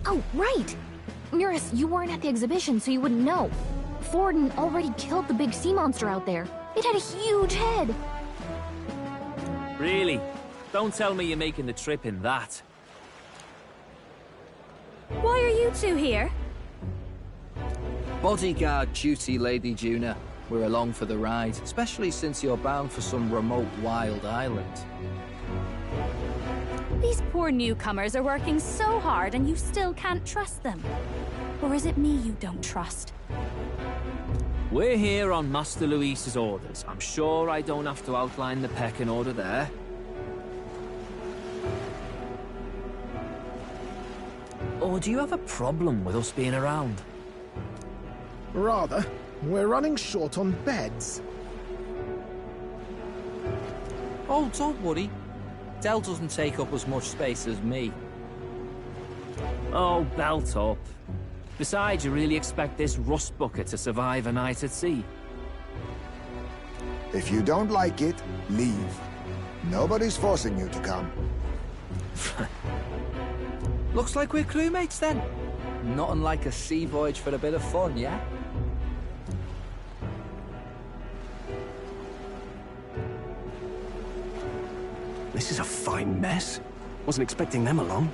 Oh, right! Muris, you weren't at the exhibition, so you wouldn't know. Forden already killed the big sea monster out there. It had a huge head. Really? Don't tell me you're making the trip in that. Why are you two here? Bodyguard duty, Lady Juna. We're along for the ride, especially since you're bound for some remote wild island. These poor newcomers are working so hard and you still can't trust them. Or is it me you don't trust? We're here on Master Luis's orders. I'm sure I don't have to outline the pecking order there. Or do you have a problem with us being around? Rather. We're running short on beds. Oh, don't worry. Del doesn't take up as much space as me. Oh, belt up. Besides, you really expect this rust bucket to survive a night at sea? If you don't like it, leave. Nobody's forcing you to come. Looks like we're crewmates then. Not unlike a sea voyage for a bit of fun, yeah? This is a fine mess. Wasn't expecting them along.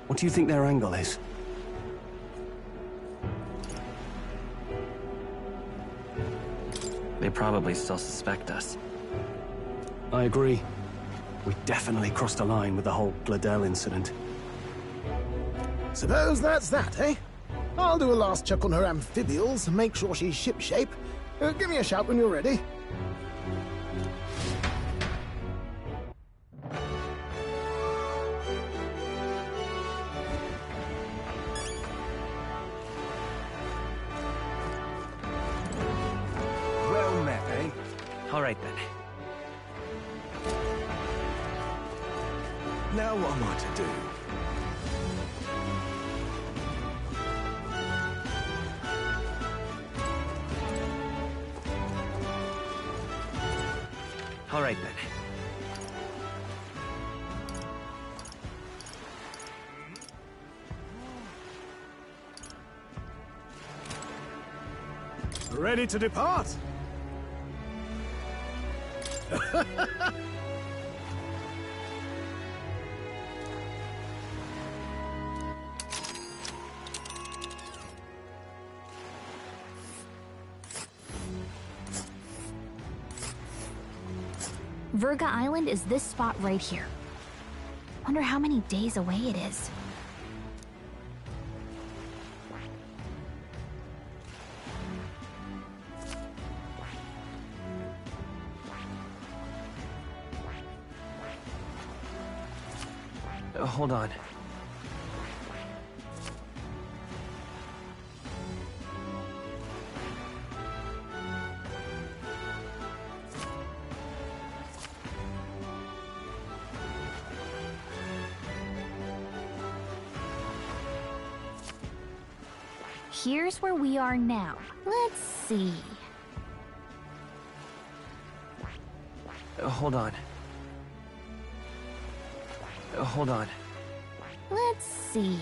What do you think their angle is? They probably still suspect us. I agree. We definitely crossed a line with the whole Gladel incident. Suppose that's that, eh? I'll do a last check on her amphibials and make sure she's shipshape. Give me a shout when you're ready. Well met, eh? All right, then. Now what am I to do? All right, then. Ready to depart? Virga Island is this spot right here. Wonder how many days away it is. Hold on. Here's where we are now. Let's see. Hold on. Hold on. Let's see.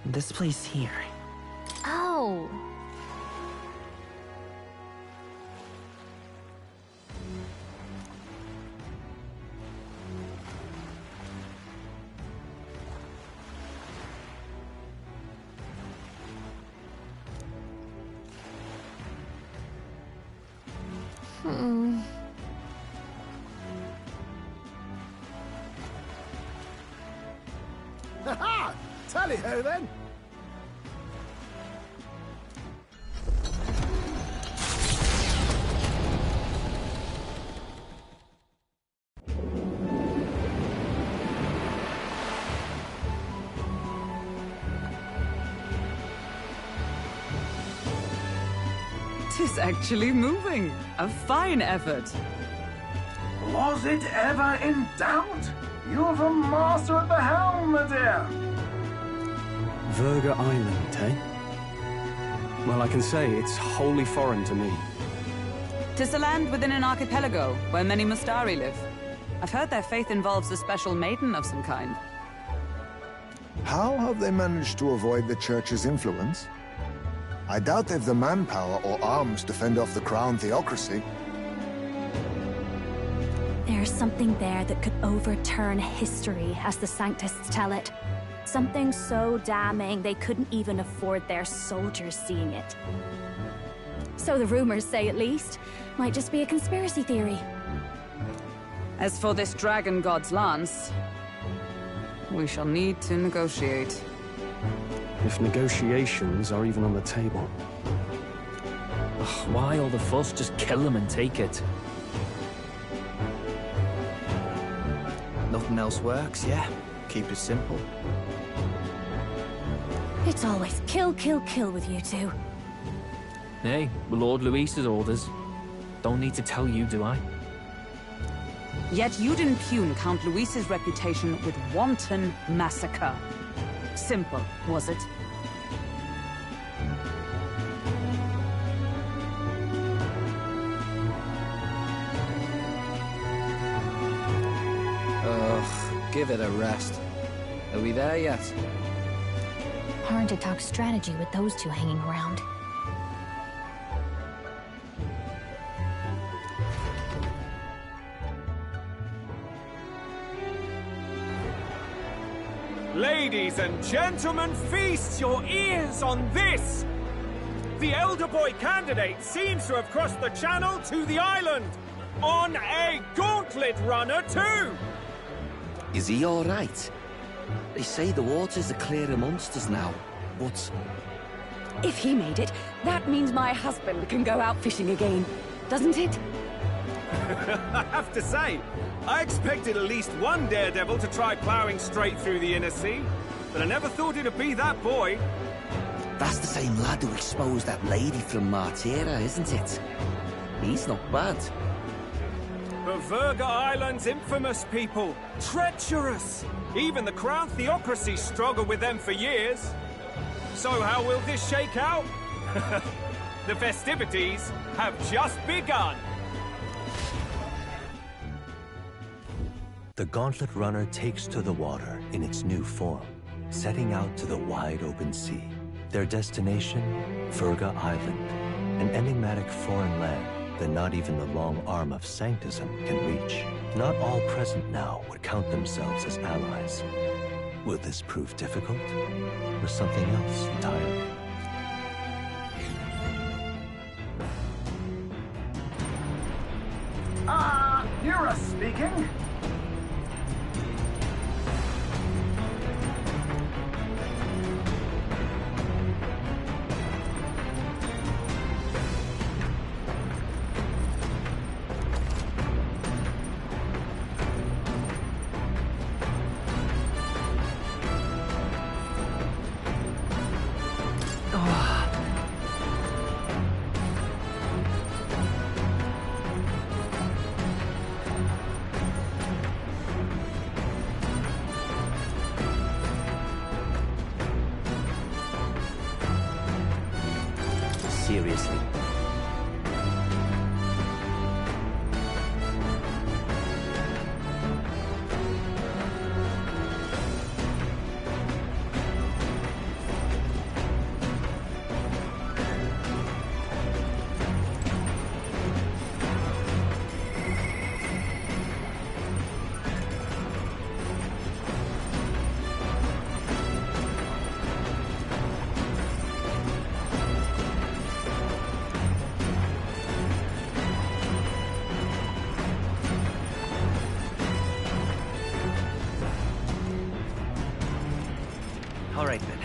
This place here. Oh. Ha-ha! Tally-ho, then! Tis actually moving. A fine effort. Was it ever in doubt? You're the master at the helm, my dear. Verga Island, eh? Well, I can say it's wholly foreign to me. 'Tis a land within an archipelago, where many Mustari live. I've heard their faith involves a special maiden of some kind. How have they managed to avoid the Church's influence? I doubt they've the manpower or arms to fend off the Crown theocracy. There's something there that could overturn history, as the Sanctists tell it. Something so damning they couldn't even afford their soldiers seeing it. So the rumors say, at least. Might just be a conspiracy theory. As for this dragon god's lance, we shall need to negotiate. If negotiations are even on the table. Ugh, why all the fuss? Just kill them and take it. Nothing else works, yeah. Keep it simple. It's always kill, kill, kill with you two. Hey, with Lord Luis's orders. Don't need to tell you, do I? Yet you'd impugn Count Luis's reputation with wanton massacre. Simple, was it? Ugh, give it a rest. Are we there yet? Hard to talk strategy with those two hanging around. Ladies and gentlemen, feast your ears on this! The elder boy candidate seems to have crossed the channel to the island! On a gauntlet runner, too! Is he all right? They say the waters are clear amongst us now, but... If he made it, that means my husband can go out fishing again, doesn't it? I have to say, I expected at least one daredevil to try ploughing straight through the inner sea, but I never thought it'd be that boy. That's the same lad who exposed that lady from Martira, isn't it? He's not bad. But Verga Island's infamous people. Treacherous! Even the Crown theocracy struggled with them for years. So how will this shake out? The festivities have just begun. The Gauntlet Runner takes to the water in its new form, setting out to the wide open sea. Their destination, Verga Island, an enigmatic foreign land that not even the long arm of Sanctism can reach. Not all present now would count themselves as allies. Will this prove difficult, or something else entirely? Yura speaking. Seriously. All right, then.